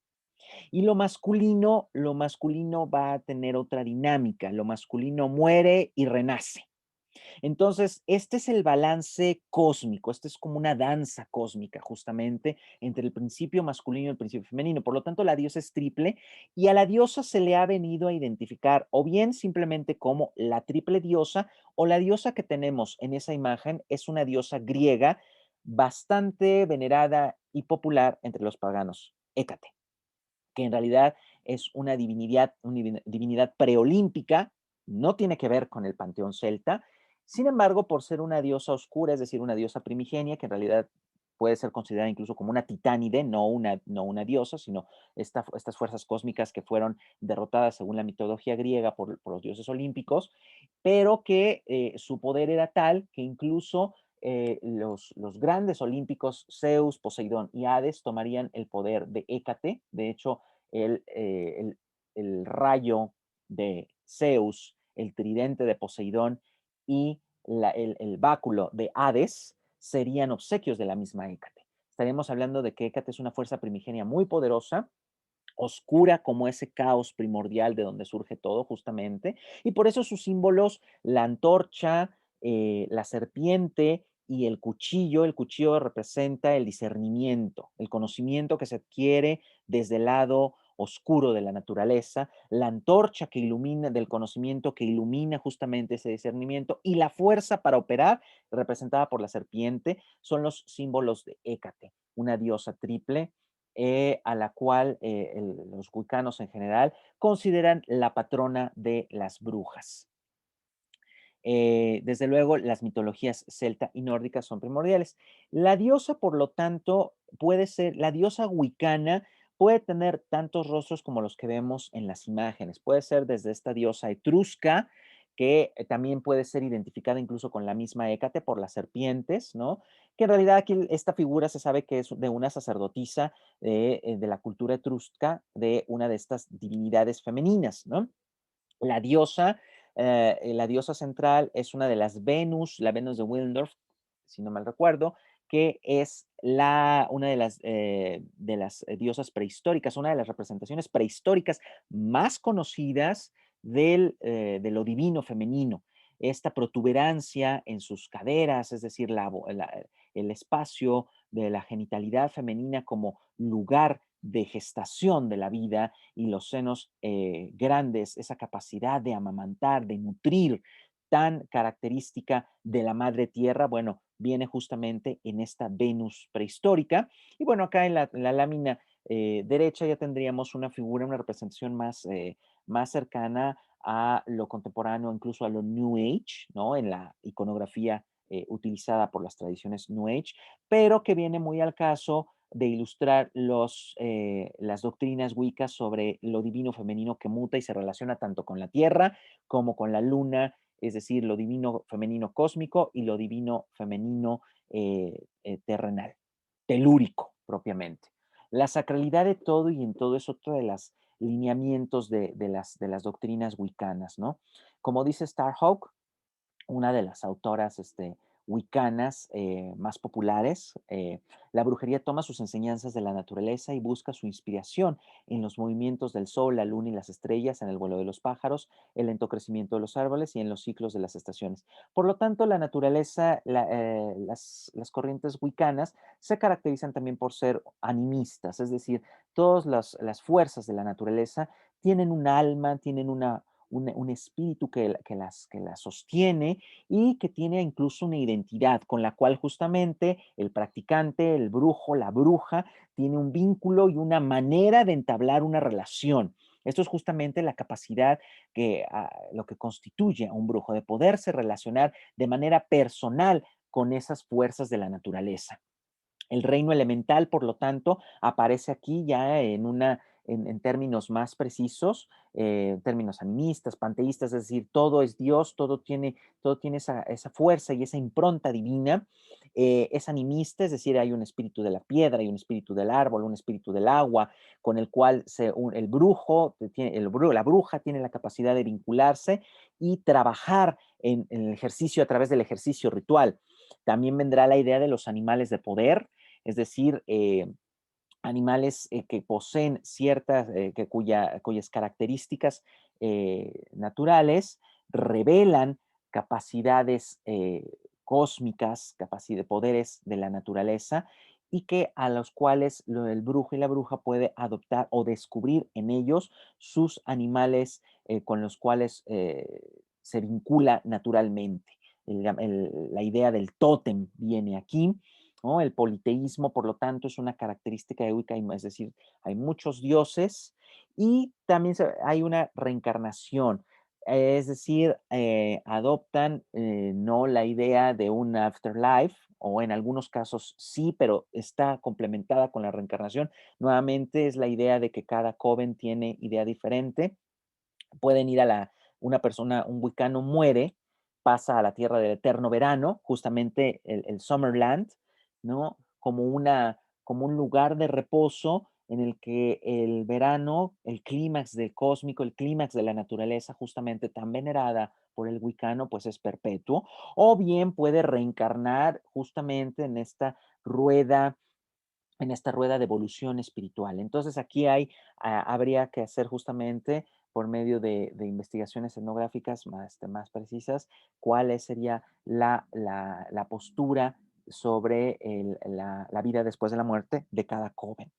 Y lo masculino va a tener otra dinámica. Lo masculino muere y renace. Entonces, este es el balance cósmico, este es como una danza cósmica justamente entre el principio masculino y el principio femenino. Por lo tanto, la diosa es triple y a la diosa se le ha venido a identificar o bien simplemente como la triple diosa o la diosa que tenemos en esa imagen es una diosa griega bastante venerada y popular entre los paganos, Hécate, que en realidad es una divinidad preolímpica, no tiene que ver con el panteón celta. Sin embargo, por ser una diosa oscura, es decir, una diosa primigenia, que en realidad puede ser considerada incluso como una titánide, no una diosa, sino estas fuerzas cósmicas que fueron derrotadas según la mitología griega por los dioses olímpicos, pero que su poder era tal que incluso los grandes olímpicos, Zeus, Poseidón y Hades, tomarían el poder de Hécate. De hecho, el, eh, el, el rayo de Zeus, el tridente de Poseidón y el báculo de Hades serían obsequios de la misma Hécate. Estaríamos hablando de que Hécate es una fuerza primigenia muy poderosa, oscura como ese caos primordial de donde surge todo justamente, y por eso sus símbolos, la antorcha, la serpiente y el cuchillo representa el discernimiento, el conocimiento que se adquiere desde el lado oscuro de la naturaleza, la antorcha que ilumina del conocimiento que ilumina justamente ese discernimiento y la fuerza para operar, representada por la serpiente, son los símbolos de Hécate, una diosa triple a la cual los wiccanos en general consideran la patrona de las brujas. Desde luego, las mitologías celta y nórdica son primordiales. La diosa, por lo tanto, puede ser, la diosa wicana puede tener tantos rostros como los que vemos en las imágenes. Puede ser desde esta diosa etrusca, que también puede ser identificada incluso con la misma Hécate por las serpientes, ¿no? Que en realidad aquí esta figura se sabe que es de una sacerdotisa de la cultura etrusca, de una de estas divinidades femeninas, ¿no? La diosa, la diosa central es una de las Venus, la Venus de Willendorf, si no mal recuerdo, que es una de las diosas prehistóricas, una de las representaciones prehistóricas más conocidas de lo divino femenino. Esta protuberancia en sus caderas, es decir, el espacio de la genitalidad femenina como lugar de gestación de la vida y los senos grandes, esa capacidad de amamantar, de nutrir, tan característica de la madre tierra, bueno, viene justamente en esta Venus prehistórica. Y bueno, acá en la lámina derecha ya tendríamos una figura, una representación más cercana a lo contemporáneo, incluso a lo New Age, ¿no? En la iconografía utilizada por las tradiciones New Age, pero que viene muy al caso de ilustrar las doctrinas wiccas sobre lo divino femenino que muta y se relaciona tanto con la Tierra como con la Luna, es decir, lo divino femenino cósmico y lo divino femenino terrenal, telúrico propiamente. La sacralidad de todo y en todo es otro de los lineamientos de las doctrinas wiccanas, ¿no? Como dice Starhawk, una de las autoras wiccanas más populares. La brujería toma sus enseñanzas de la naturaleza y busca su inspiración en los movimientos del sol, la luna y las estrellas, en el vuelo de los pájaros, el lento crecimiento de los árboles y en los ciclos de las estaciones. Por lo tanto, la naturaleza, las corrientes wiccanas se caracterizan también por ser animistas, es decir, todas las fuerzas de la naturaleza tienen un alma, tienen un espíritu que las sostiene y que tiene incluso una identidad con la cual justamente el practicante, el brujo, la bruja, tiene un vínculo y una manera de entablar una relación. Esto es justamente la capacidad lo que constituye a un brujo, de poderse relacionar de manera personal con esas fuerzas de la naturaleza. El reino elemental, por lo tanto, aparece aquí ya en términos más precisos, en términos animistas, panteístas, es decir, todo es Dios, todo tiene esa fuerza y esa impronta divina. es animista, es decir, hay un espíritu de la piedra, hay un espíritu del árbol, un espíritu del agua, con el cual el brujo, la bruja tiene la capacidad de vincularse y trabajar en el ejercicio a través del ejercicio ritual. También vendrá la idea de los animales de poder, es decir, animales que poseen ciertas, cuyas características naturales revelan capacidades cósmicas, capacidad de poderes de la naturaleza y que a los cuales el brujo y la bruja puede adoptar o descubrir en ellos sus animales con los cuales se vincula naturalmente. La idea del tótem viene aquí, ¿no? El politeísmo, por lo tanto, es una característica de Wicca, es decir, hay muchos dioses y también hay una reencarnación, es decir, adoptan no la idea de un afterlife, o en algunos casos sí, pero está complementada con la reencarnación. Nuevamente es la idea de que cada coven tiene idea diferente. Pueden ir una persona, un wicano muere, pasa a la tierra del eterno verano, justamente el Summerland, ¿no? Como un lugar de reposo en el que el verano, el clímax del cósmico, el clímax de la naturaleza, justamente tan venerada por el wicano, pues es perpetuo, o bien puede reencarnar justamente rueda en esta rueda de evolución espiritual. Entonces aquí habría que hacer justamente por medio de investigaciones etnográficas más precisas, cuál sería la postura sobre la vida después de la muerte de cada joven.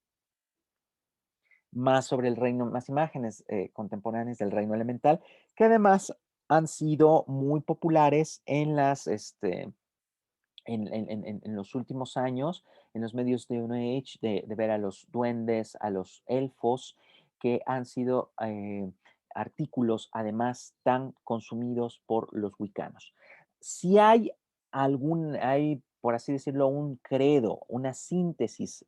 Más sobre el reino, más imágenes contemporáneas del reino elemental, que además han sido muy populares en los últimos años, en los medios de New Age, de ver a los duendes, a los elfos, que han sido artículos además tan consumidos por los wicanos. Si hay, por así decirlo, un credo, una síntesis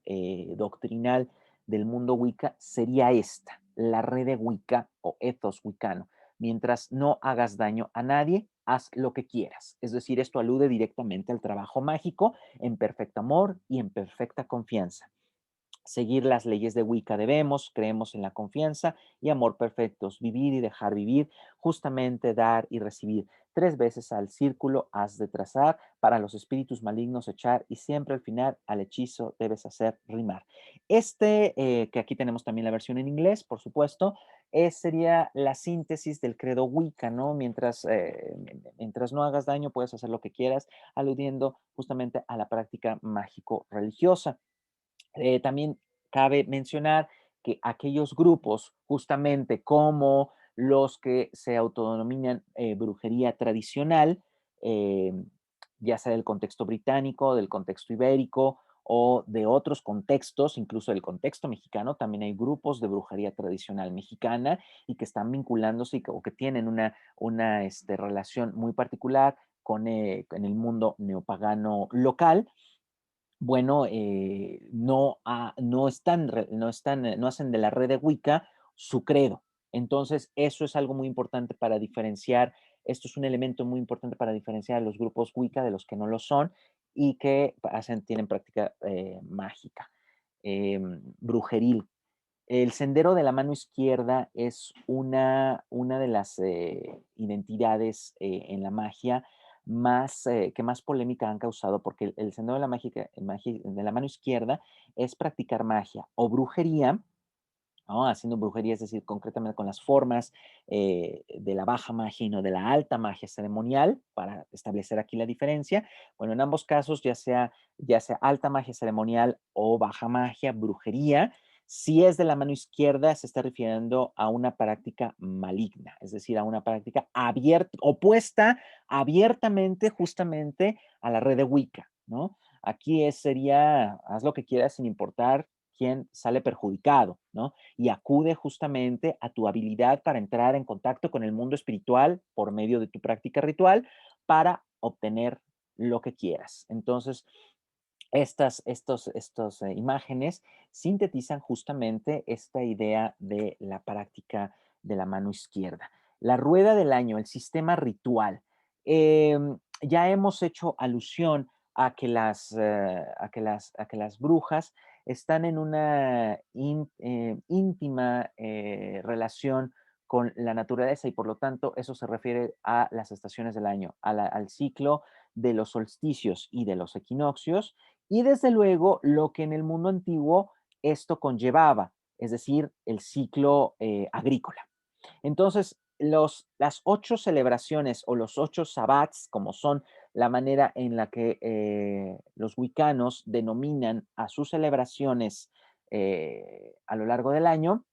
doctrinal del mundo Wicca, sería esta, la red de Wicca o ethos wicano. Mientras no hagas daño a nadie, haz lo que quieras. Es decir, esto alude directamente al trabajo mágico en perfecto amor y en perfecta confianza. Seguir las leyes de Wicca debemos, creemos en la confianza y amor perfectos, vivir y dejar vivir, justamente dar y recibir. 3 veces al círculo has de trazar, para los espíritus malignos echar y siempre al final al hechizo debes hacer rimar. Que aquí tenemos también la versión en inglés, por supuesto, sería la síntesis del credo Wicca, ¿no? Mientras no hagas daño, puedes hacer lo que quieras, aludiendo justamente a la práctica mágico-religiosa. También cabe mencionar que aquellos grupos, justamente como los que se autodenominan brujería tradicional, eh, ya sea del contexto británico, del contexto ibérico o de otros contextos, incluso del contexto mexicano, también hay grupos de brujería tradicional mexicana y que están vinculándose o que tienen una relación muy particular con el mundo neopagano local. Bueno, no hacen de la red de Wicca su credo. Entonces, eso es algo muy importante para diferenciar, esto es un elemento muy importante para diferenciar a los grupos Wicca de los que no lo son y que tienen práctica mágica, brujeril. El sendero de la mano izquierda es una de las identidades en la magia que más polémica han causado, porque el sendero de de la mano izquierda es practicar magia o brujería, ¿no? Haciendo brujería, es decir, concretamente con las formas de la baja magia y no de la alta magia ceremonial, para establecer aquí la diferencia. Bueno, en ambos casos, ya sea alta magia ceremonial o baja magia, brujería, si es de la mano izquierda, se está refiriendo a una práctica maligna, es decir, a una práctica abierta, opuesta abiertamente justamente a la red de Wicca, ¿no? Aquí sería, haz lo que quieras sin importar quién sale perjudicado, ¿no? Y acude justamente a tu habilidad para entrar en contacto con el mundo espiritual por medio de tu práctica ritual para obtener lo que quieras. Entonces, estas imágenes sintetizan justamente esta idea de la práctica de la mano izquierda. La rueda del año, el sistema ritual. Ya hemos hecho alusión a que las brujas están en una íntima relación con la naturaleza y por lo tanto eso se refiere a las estaciones del año, al ciclo de los solsticios y de los equinoccios y desde luego lo que en el mundo antiguo esto conllevaba, es decir, el ciclo agrícola. Entonces, las 8 celebraciones o los 8 sabbats, como son la manera en la que los wicanos denominan a sus celebraciones a lo largo del año,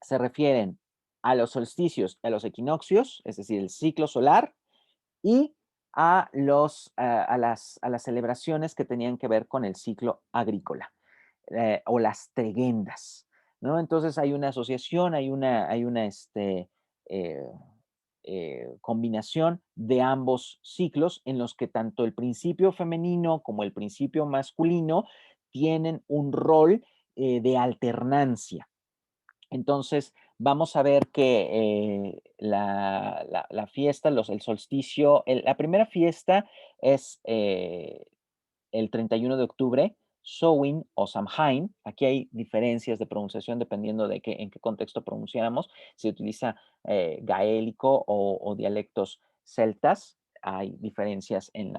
se refieren a los solsticios, a los equinoccios, es decir, el ciclo solar, y a las celebraciones que tenían que ver con el ciclo agrícola o las teguendas, ¿no? Entonces hay una asociación, hay una eh, combinación de ambos ciclos en los que tanto el principio femenino como el principio masculino tienen un rol de alternancia. Entonces, vamos a ver que la fiesta, el solsticio, la primera fiesta es el 31 de octubre, Samhain o Samhain. Aquí hay diferencias de pronunciación dependiendo de en qué contexto pronunciamos. Se utiliza gaélico o dialectos celtas. Hay diferencias en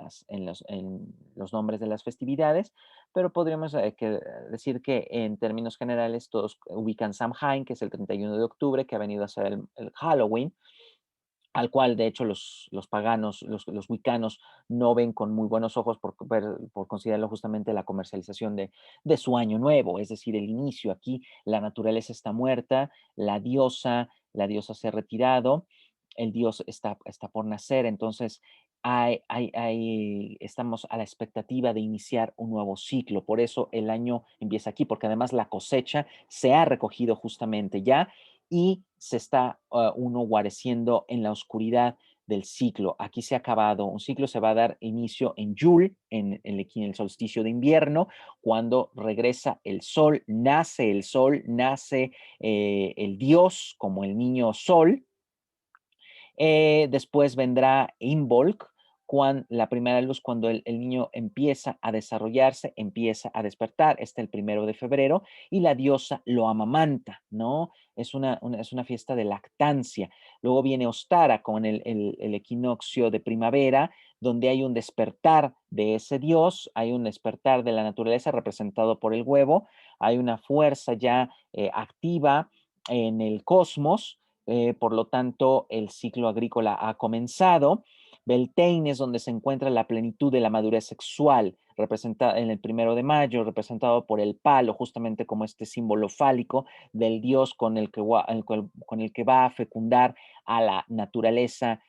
los nombres de las festividades, pero podríamos decir que en términos generales todos ubican Samhain, que es el 31 de octubre, que ha venido a ser el Halloween, al cual de hecho los paganos, los wicanos, no ven con muy buenos ojos por considerarlo justamente la comercialización de su año nuevo, es decir, el inicio. Aquí la naturaleza está muerta, la diosa se ha retirado, el dios está por nacer, entonces estamos a la expectativa de iniciar un nuevo ciclo. Por eso el año empieza aquí, porque además la cosecha se ha recogido justamente ya y se está uno guareciendo en la oscuridad del ciclo. Aquí se ha acabado, un ciclo se va a dar inicio en Yule, en el solsticio de invierno, cuando regresa el sol, nace el dios como el niño sol. Después vendrá Imbolc, la primera luz, cuando el niño empieza a desarrollarse, empieza a despertar, está el 1 de febrero, y la diosa lo amamanta, ¿no? Es una fiesta de lactancia. Luego viene Ostara con el equinoccio de primavera, donde hay un despertar de ese dios, hay un despertar de la naturaleza representado por el huevo, hay una fuerza ya activa en el cosmos, por lo tanto, el ciclo agrícola ha comenzado. Beltane es donde se encuentra la plenitud de la madurez sexual, representada en el 1 de mayo, representado por el palo, justamente como este símbolo fálico del dios con el que va a fecundar a la naturaleza,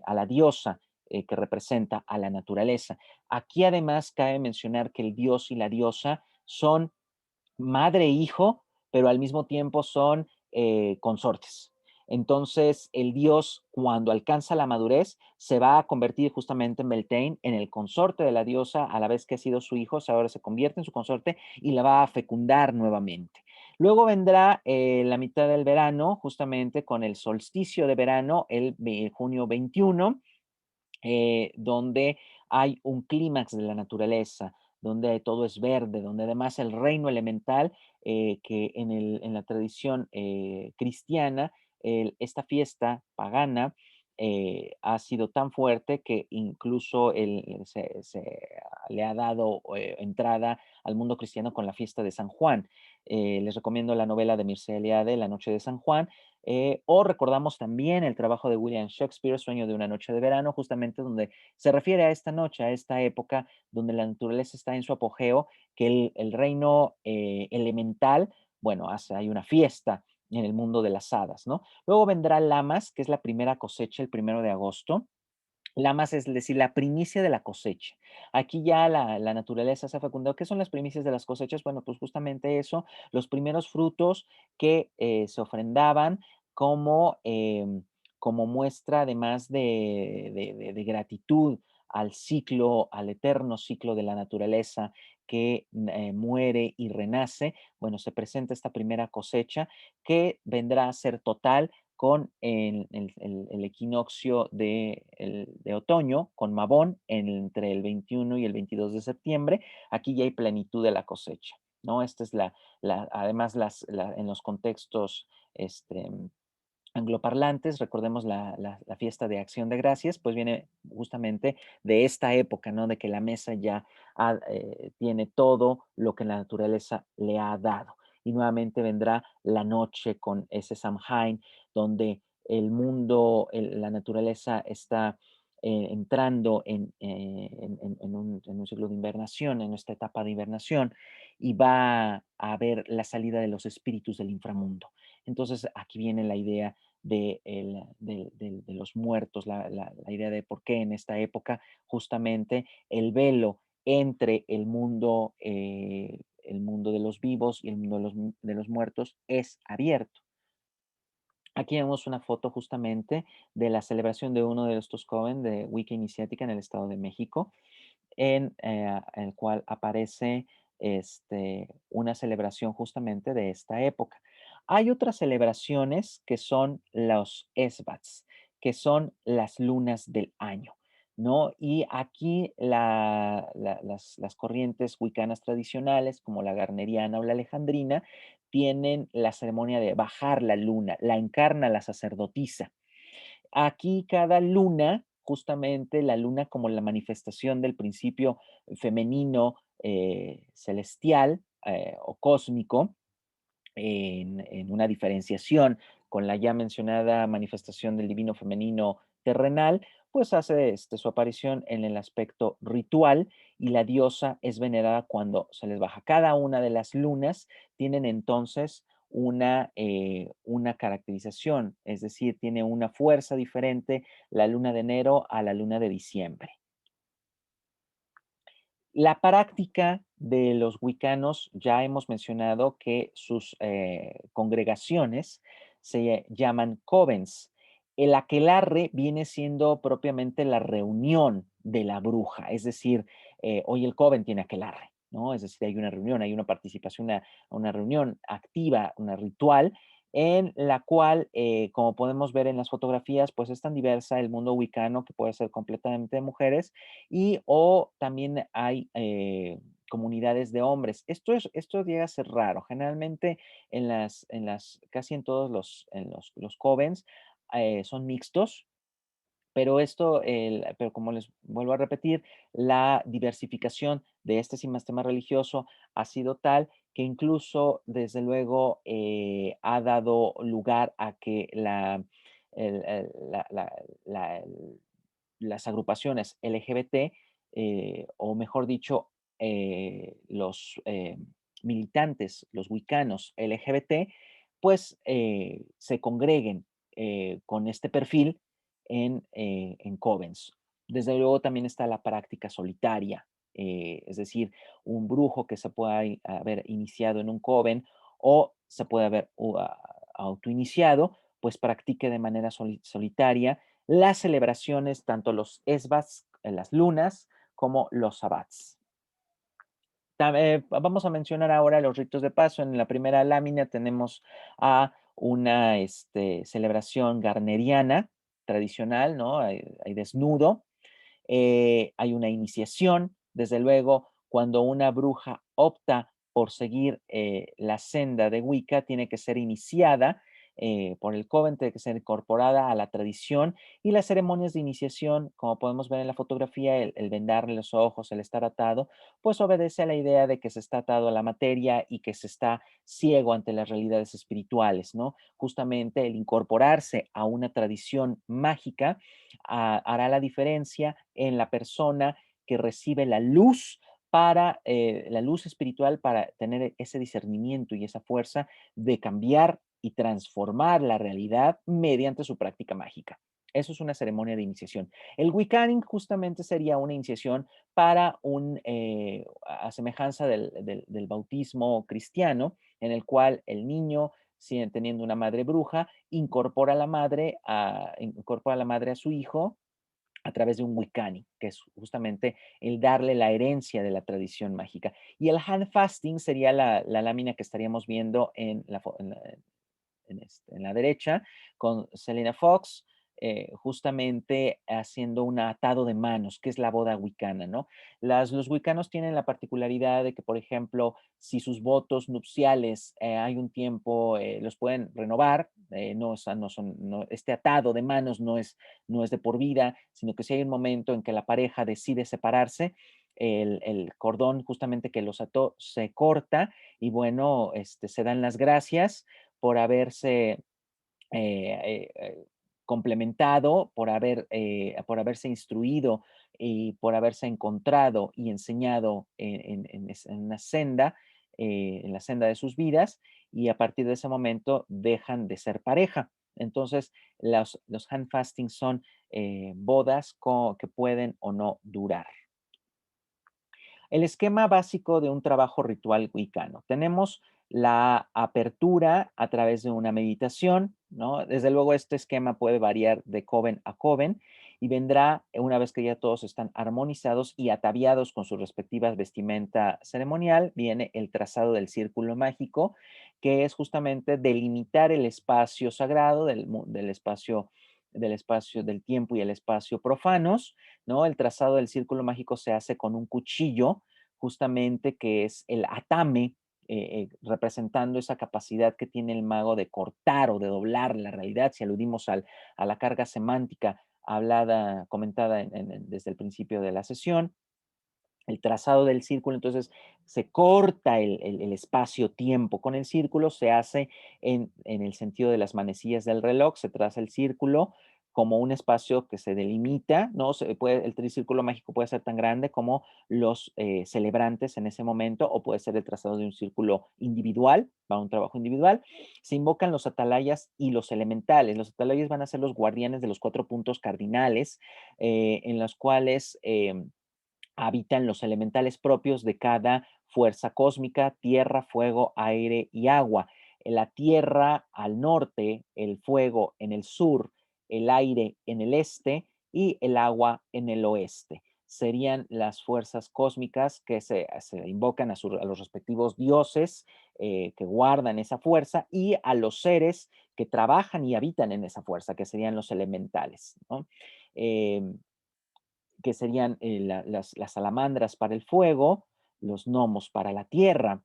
a la diosa que representa a la naturaleza. Aquí además cabe mencionar que el dios y la diosa son madre e hijo, pero al mismo tiempo son consortes. Entonces, el dios, cuando alcanza la madurez, se va a convertir justamente en Beltane, en el consorte de la diosa, a la vez que ha sido su hijo, ahora se convierte en su consorte y la va a fecundar nuevamente. Luego vendrá la mitad del verano, justamente con el solsticio de verano, el junio 21, donde hay un clímax de la naturaleza, donde todo es verde, donde además el reino elemental, que en la tradición cristiana, esta fiesta pagana ha sido tan fuerte que incluso le ha dado entrada al mundo cristiano con la fiesta de San Juan. Les recomiendo la novela de Mircea Eliade, La noche de San Juan, o recordamos también el trabajo de William Shakespeare, Sueño de una noche de verano, justamente donde se refiere a esta noche, a esta época donde la naturaleza está en su apogeo, que el reino elemental, bueno, hay una fiesta en el mundo de las hadas, ¿no? Luego vendrá Lamas, que es la primera cosecha, el 1 de agosto. Lamas es decir, la primicia de la cosecha. Aquí ya la naturaleza se ha fecundado. ¿Qué son las primicias de las cosechas? Bueno, pues justamente eso, los primeros frutos que se ofrendaban como, como muestra además de gratitud al ciclo, al eterno ciclo de la naturaleza que muere y renace. Bueno, se presenta esta primera cosecha que vendrá a ser total con el equinoccio de otoño, con Mabón, entre el 21 y el 22 de septiembre. Aquí ya hay plenitud de la cosecha, ¿no? Esta es además en los contextos este, angloparlantes, recordemos la fiesta de Acción de Gracias, pues viene justamente de esta época, ¿no? De que la mesa ya tiene todo lo que la naturaleza le ha dado. Y nuevamente vendrá la noche con ese Samhain, donde el mundo, la naturaleza está entrando en un ciclo de invernación, en esta etapa de invernación, y va a haber la salida de los espíritus del inframundo. Entonces aquí viene la idea de los muertos, la idea de por qué en esta época justamente el velo entre el mundo de los vivos y el mundo de los muertos es abierto. Aquí vemos una foto justamente de la celebración de uno de estos Coven de Wicca Iniciática en el Estado de México, en el cual aparece una celebración justamente de esta época. Hay otras celebraciones que son los esbats, que son las lunas del año, ¿no? Y aquí las corrientes wiccanas tradicionales, como la garneriana o la alejandrina, tienen la ceremonia de bajar la luna, la encarna la sacerdotisa. Aquí cada luna, justamente la luna como la manifestación del principio femenino celestial o cósmico, en una diferenciación con la ya mencionada manifestación del divino femenino terrenal, pues hace su aparición en el aspecto ritual y la diosa es venerada cuando se les baja. Cada una de las lunas tienen entonces una caracterización, es decir, tiene una fuerza diferente la luna de enero a la luna de diciembre. La práctica de los wicanos, ya hemos mencionado que sus congregaciones se llaman covens. El aquelarre viene siendo propiamente la reunión de la bruja, es decir, hoy el coven tiene aquelarre, ¿no? Es decir, hay una reunión, hay una participación, una reunión activa, una ritual, en la cual, como podemos ver en las fotografías, pues es tan diversa el mundo wicano que puede ser completamente de mujeres y o también hay comunidades de hombres. Esto llega a ser raro. Generalmente casi en todos los covens son mixtos, pero pero como les vuelvo a repetir, la diversificación de este sistema religioso ha sido tal que incluso, desde luego, ha dado lugar a que el- el- la- la- el- las agrupaciones LGBT, o mejor dicho, los militantes, los wicanos LGBT, pues se congreguen con este perfil en covens. Desde luego también está la práctica solitaria, es decir, un brujo que se pueda haber iniciado en un coven o se puede haber autoiniciado, pues practique de manera solitaria las celebraciones, tanto los esbats, las lunas, como los sabbats. Vamos a mencionar ahora los ritos de paso. En la primera lámina tenemos a una celebración garneriana tradicional, ¿no? Hay desnudo, hay una iniciación, desde luego, cuando una bruja opta por seguir la senda de Wicca, tiene que ser iniciada por el coven, tiene que ser incorporada a la tradición y las ceremonias de iniciación, como podemos ver en la fotografía, el vendarle los ojos, el estar atado, pues obedece a la idea de que se está atado a la materia y que se está ciego ante las realidades espirituales, ¿no? Justamente el incorporarse a una tradición mágica hará la diferencia en la persona que recibe la luz espiritual para tener ese discernimiento y esa fuerza de cambiar y transformar la realidad mediante su práctica mágica. Eso es una ceremonia de iniciación. El Wiccaning justamente sería una iniciación para a semejanza del bautismo cristiano, en el cual el niño, teniendo una madre bruja, incorpora a la madre a su hijo a través de un wicani, que es justamente el darle la herencia de la tradición mágica. Y el hand fasting sería la lámina que estaríamos viendo en la derecha, con Selena Fox, justamente haciendo un atado de manos, que es la boda wicana, ¿no? Los wicanos tienen la particularidad de que, por ejemplo, si sus votos nupciales hay un tiempo, los pueden renovar, no, o sea, este atado de manos no es de por vida, sino que si hay un momento en que la pareja decide separarse, el cordón justamente que los ató se corta y bueno, se dan las gracias por haberse complementado, por haberse instruido y por haberse encontrado y enseñado en una senda, en la senda de sus vidas, y a partir de ese momento dejan de ser pareja. Entonces, los hand fasting son bodas que pueden o no durar. El esquema básico de un trabajo ritual wicano. Tenemos la apertura a través de una meditación, ¿no? Desde luego este esquema puede variar de coven a coven y vendrá una vez que ya todos están armonizados y ataviados con sus respectivas vestimenta ceremonial, viene el trazado del círculo mágico, que es justamente delimitar el espacio sagrado del espacio del tiempo y el espacio profanos, ¿no? El trazado del círculo mágico se hace con un cuchillo, justamente que es el atame, representando esa capacidad que tiene el mago de cortar o de doblar la realidad, si aludimos a la carga semántica hablada, comentada desde el principio de la sesión. El trazado del círculo, entonces se corta el espacio-tiempo con el círculo, se hace en el sentido de las manecillas del reloj, se traza el círculo como un espacio que se delimita, ¿no? El tricírculo mágico puede ser tan grande como los celebrantes en ese momento, o puede ser el trazado de un círculo individual, para un trabajo individual. Se invocan los atalayas y los elementales. Los atalayas van a ser los guardianes de los 4 puntos cardinales, en los cuales habitan los elementales propios de cada fuerza cósmica: tierra, fuego, aire y agua. La tierra al norte, el fuego en el sur, el aire en el este y el agua en el oeste. Serían las fuerzas cósmicas que se invocan a los respectivos dioses que guardan esa fuerza, y a los seres que trabajan y habitan en esa fuerza, que serían los elementales, ¿no? Que serían las salamandras para el fuego, los gnomos para la tierra,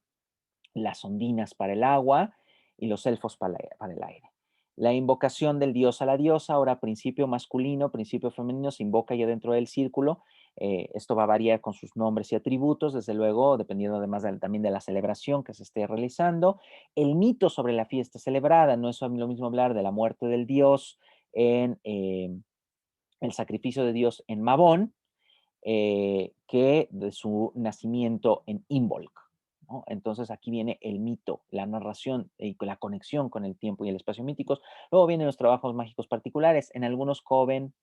las ondinas para el agua y los elfos para el aire. La invocación del dios a la diosa, ahora principio masculino, principio femenino, se invoca ya dentro del círculo. Esto va a variar con sus nombres y atributos, desde luego, dependiendo además también de la celebración que se esté realizando. El mito sobre la fiesta celebrada, no es lo mismo hablar de la muerte del dios en el sacrificio de Dios en Mabón, que de su nacimiento en Imbolc, ¿no? Entonces aquí viene el mito, la narración y la conexión con el tiempo y el espacio míticos. Luego vienen los trabajos mágicos particulares. En algunos covens,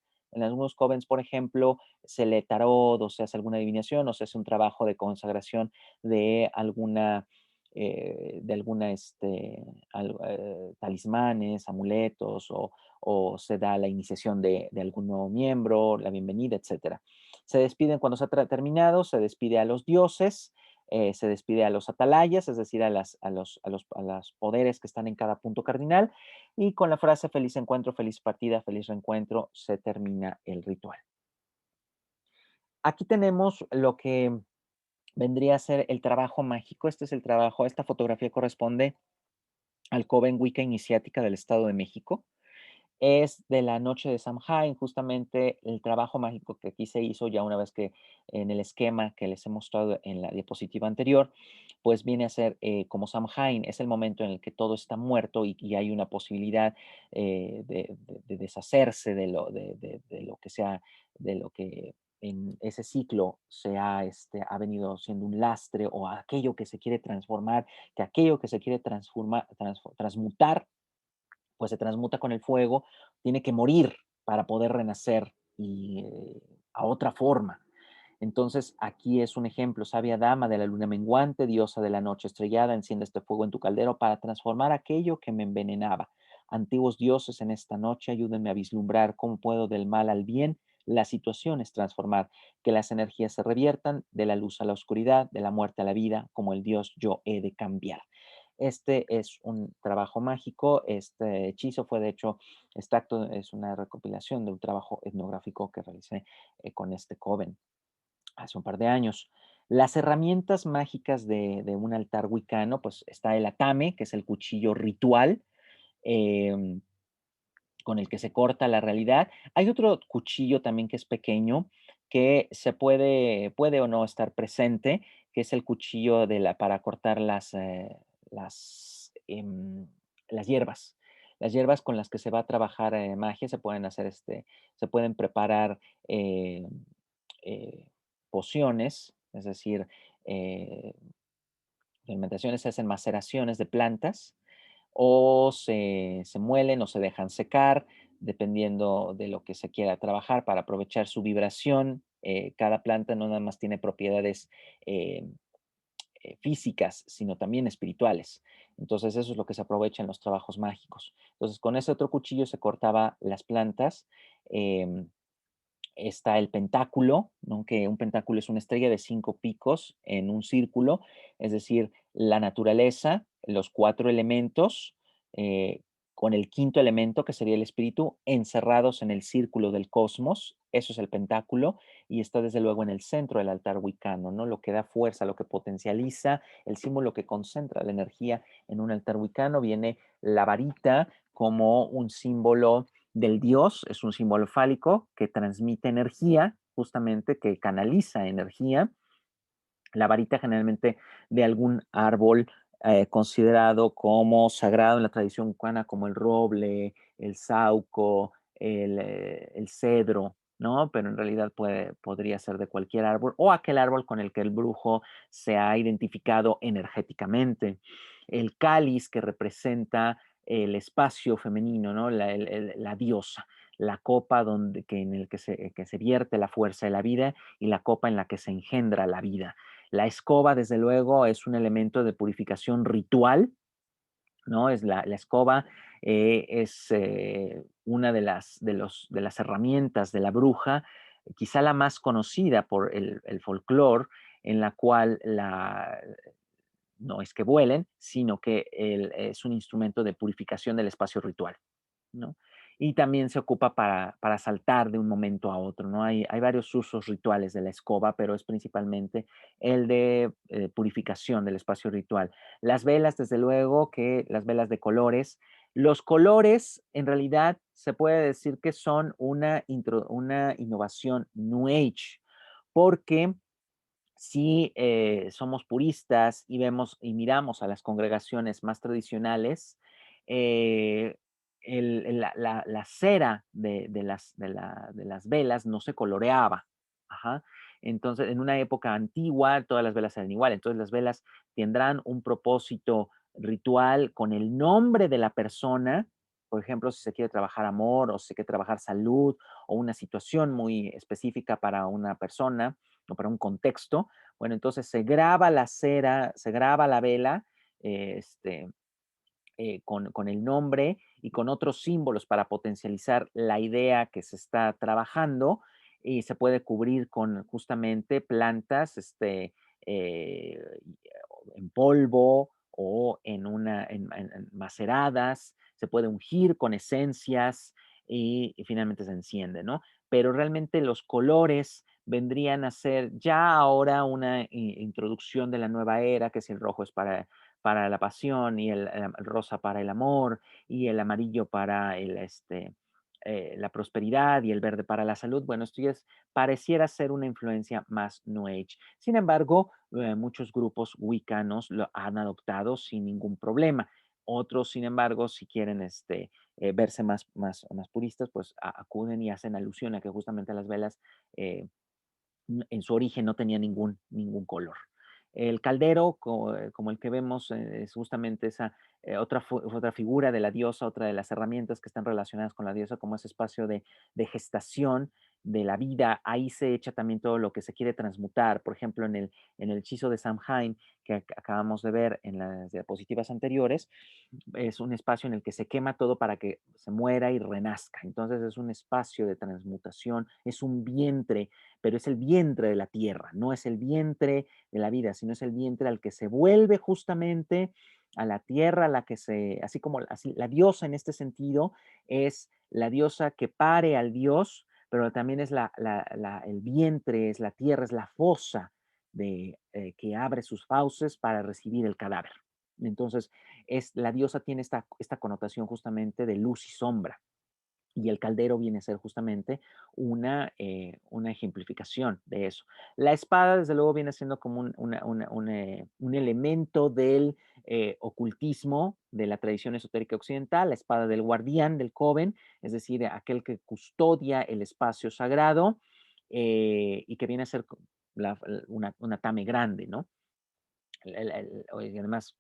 por ejemplo, se lee tarot, o se hace alguna adivinación, o se hace un trabajo de consagración de talismanes, amuletos, o se da la iniciación de algún nuevo miembro, la bienvenida, etcétera. Se despiden cuando se ha terminado, se despide a los dioses, se despide a los atalayas, es decir, a los poderes que están en cada punto cardinal, y con la frase feliz encuentro, feliz partida, feliz reencuentro, se termina el ritual. Aquí tenemos lo que vendría a ser el trabajo mágico. Este es el trabajo, esta fotografía corresponde al Coven Wicca Iniciática del Estado de México. Es de la noche de Samhain, justamente el trabajo mágico que aquí se hizo ya una vez que en el esquema que les he mostrado en la diapositiva anterior, pues viene a ser como Samhain, es el momento en el que todo está muerto y hay una posibilidad de deshacerse de lo que sea, de lo que en ese ciclo ha venido siendo un lastre, o aquello que se quiere transformar, que aquello que se quiere transmutar, pues se transmuta con el fuego, tiene que morir para poder renacer a otra forma. Entonces, aquí es un ejemplo: sabia dama de la luna menguante, diosa de la noche estrellada, enciende este fuego en tu caldero para transformar aquello que me envenenaba. Antiguos dioses, en esta noche ayúdenme a vislumbrar cómo puedo del mal al bien las situaciones transformar, que las energías se reviertan de la luz a la oscuridad, de la muerte a la vida, como el Dios yo he de cambiar. Este es un trabajo mágico. Este hechizo fue, de hecho, este acto es una recopilación de un trabajo etnográfico que realicé con este coven hace un par de años. Las herramientas mágicas de un altar wicano, pues está el atame, que es el cuchillo ritual, em, con el que se corta la realidad. Hay otro cuchillo también que es pequeño, que puede o no estar presente, que es el cuchillo para cortar las, las hierbas. Las hierbas con las que se va a trabajar magia se pueden hacer, se pueden preparar eh, eh, pociones, es decir, eh, fermentaciones se hacen maceraciones de plantas o se muelen o se dejan secar, dependiendo de lo que se quiera trabajar para aprovechar su vibración. Cada planta no nada más tiene propiedades eh, físicas, sino también espirituales. Entonces, eso es lo que se aprovecha en los trabajos mágicos. Entonces, con ese otro cuchillo se cortaba las plantas. em, Está el pentáculo, ¿no? Que un pentáculo es una estrella de 5 picos en un círculo, es decir, la naturaleza, los 4 elementos, eh, con el quinto elemento, que sería el espíritu, encerrados en el círculo del cosmos. Eso es el pentáculo y está desde luego en el centro del altar wicano, ¿no? Lo que da fuerza, lo que potencializa, el símbolo que concentra la energía en un altar wicano. Viene la varita como un símbolo del dios, es un símbolo fálico que transmite energía, justamente que canaliza energía. La varita generalmente de algún árbol considerado como sagrado en la tradición cubana, como el roble, el sauco, el cedro, ¿no? Pero en realidad podría ser de cualquier árbol o aquel árbol con el que el brujo se ha identificado energéticamente. El cáliz que representa el espacio femenino, ¿no? La diosa, la copa en el que se vierte la fuerza de la vida y la copa en la que se engendra la vida. La escoba, desde luego, es un elemento de purificación ritual, ¿no? Es la escoba es una de las herramientas de la bruja, quizá la más conocida por el folclore, en la cual no es que vuelen, sino que es un instrumento de purificación del espacio ritual, ¿no? Y también se ocupa para saltar de un momento a otro, ¿no? Hay varios usos rituales de la escoba, pero es principalmente el de purificación del espacio ritual. Las velas, desde luego, que las velas de colores. Los colores, en realidad, se puede decir que son una innovación New Age, porque si somos puristas y vemos y miramos a las congregaciones más tradicionales, eh, la cera de las velas no se coloreaba. Ajá. Entonces, en una época antigua, todas las velas eran igual. Entonces, las velas tendrán un propósito ritual con el nombre de la persona. Por ejemplo, si se quiere trabajar amor o si se quiere trabajar salud o una situación muy específica para una persona o para un contexto, bueno, entonces se graba la cera, se graba la vela, eh, este, con el nombre y con otros símbolos para potencializar la idea que se está trabajando y se puede cubrir con justamente plantas eh, en polvo o en maceradas, se puede ungir con esencias y finalmente se enciende, ¿no? Pero realmente los colores vendrían a ser ya ahora una introducción de la nueva era, que si el rojo es para la pasión y el rosa para el amor y el amarillo para la prosperidad y el verde para la salud. Bueno, esto ya pareciera ser una influencia más New Age. Sin embargo, muchos grupos wiccanos lo han adoptado sin ningún problema. Otros, sin embargo, si quieren verse más puristas, pues acuden y hacen alusión a que justamente las velas eh, en su origen no tenía ningún color. El caldero, como el que vemos, es justamente esa otra figura de la diosa, otra de las herramientas que están relacionadas con la diosa, como ese espacio de gestación de la vida. Ahí se echa también todo lo que se quiere transmutar. Por ejemplo, en el hechizo de Samhain, que acabamos de ver en las diapositivas anteriores, es un espacio en el que se quema todo para que se muera y renazca. Entonces es un espacio de transmutación, es un vientre, pero es el vientre de la tierra, no es el vientre de la vida, sino es el vientre al que se vuelve justamente a la tierra, la que así como así, la diosa en este sentido es la diosa que pare al dios, pero también es el vientre, es la tierra, es la fosa que abre sus fauces para recibir el cadáver. Entonces, la diosa tiene esta connotación justamente de luz y sombra. Y el caldero viene a ser justamente una ejemplificación de eso. La espada, desde luego, viene siendo como un elemento del ocultismo de la tradición esotérica occidental, la espada del guardián, del coven, es decir, aquel que custodia el espacio sagrado y que viene a ser una tame grande, ¿no? Y además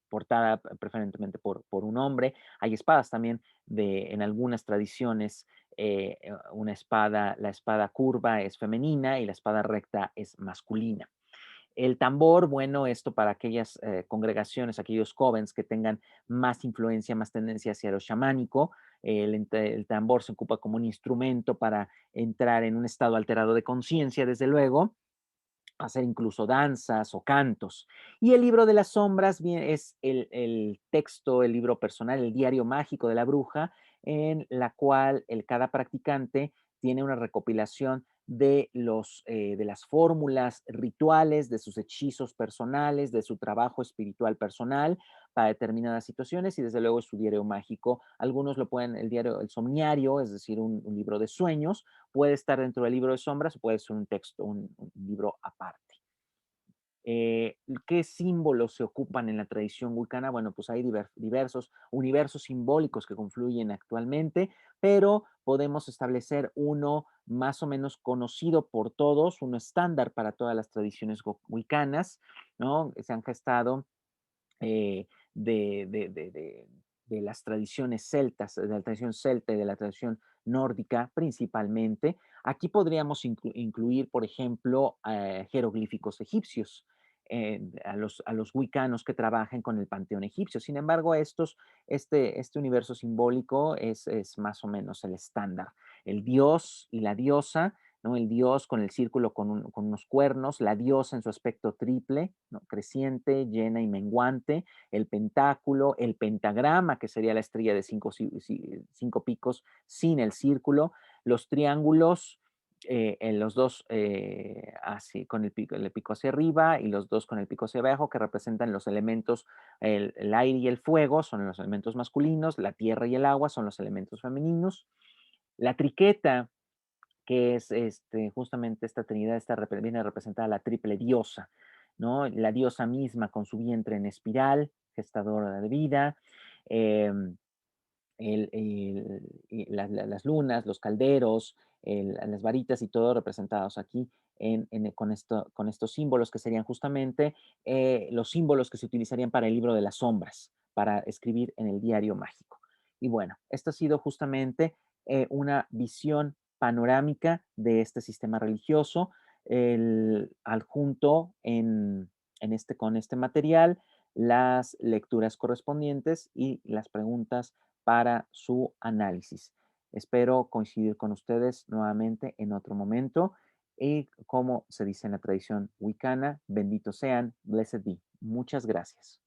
portada preferentemente por un hombre. Hay espadas también en algunas tradiciones, la espada curva es femenina y la espada recta es masculina. El tambor, bueno, esto para aquellas congregaciones, aquellos covens que tengan más influencia, más tendencia hacia lo chamánico. El tambor se ocupa como un instrumento para entrar en un estado alterado de conciencia, desde luego, hacer incluso danzas o cantos. Y el libro de las sombras bien, es el texto, el libro personal, el diario mágico de la bruja, en la cual cada practicante tiene una recopilación de las fórmulas rituales, de sus hechizos personales, de su trabajo espiritual personal para determinadas situaciones y desde luego su diario mágico. Algunos lo pueden, el somniario, es decir, un libro de sueños, puede estar dentro del libro de sombras o puede ser un texto, un libro aparte. ¿Qué símbolos se ocupan en la tradición wicana? Bueno, pues hay diversos universos simbólicos que confluyen actualmente, pero podemos establecer uno más o menos conocido por todos, uno estándar para todas las tradiciones wicanas, ¿no? Se han gestado eh, de, de, de, de, de las tradiciones celtas, de la tradición celta y de la tradición nórdica principalmente. Aquí podríamos incluir, por ejemplo, jeroglíficos egipcios, a los wicanos que trabajen con el panteón egipcio. Sin embargo, este universo simbólico es más o menos el estándar. El dios y la diosa, ¿no? El dios con el círculo con unos cuernos, la diosa en su aspecto triple, ¿no? Creciente, llena y menguante, el pentáculo, el pentagrama, que sería la estrella de cinco picos sin el círculo, los triángulos, en los dos así, con el pico hacia arriba y los dos con el pico hacia abajo, que representan los elementos, el aire y el fuego son los elementos masculinos, la tierra y el agua son los elementos femeninos. La triqueta, que es justamente esta trinidad, viene representada la triple diosa, ¿no? La diosa misma con su vientre en espiral, gestadora de vida, em, las lunas, los calderos, las varitas y todo representados aquí con estos símbolos que serían justamente los símbolos que se utilizarían para el libro de las sombras, para escribir en el diario mágico. Y bueno, esto ha sido justamente una visión panorámica de este sistema religioso, adjunto con este material, las lecturas correspondientes y las preguntas para su análisis. Espero coincidir con ustedes nuevamente en otro momento y como se dice en la tradición wicana, benditos sean, blessed be. Muchas gracias.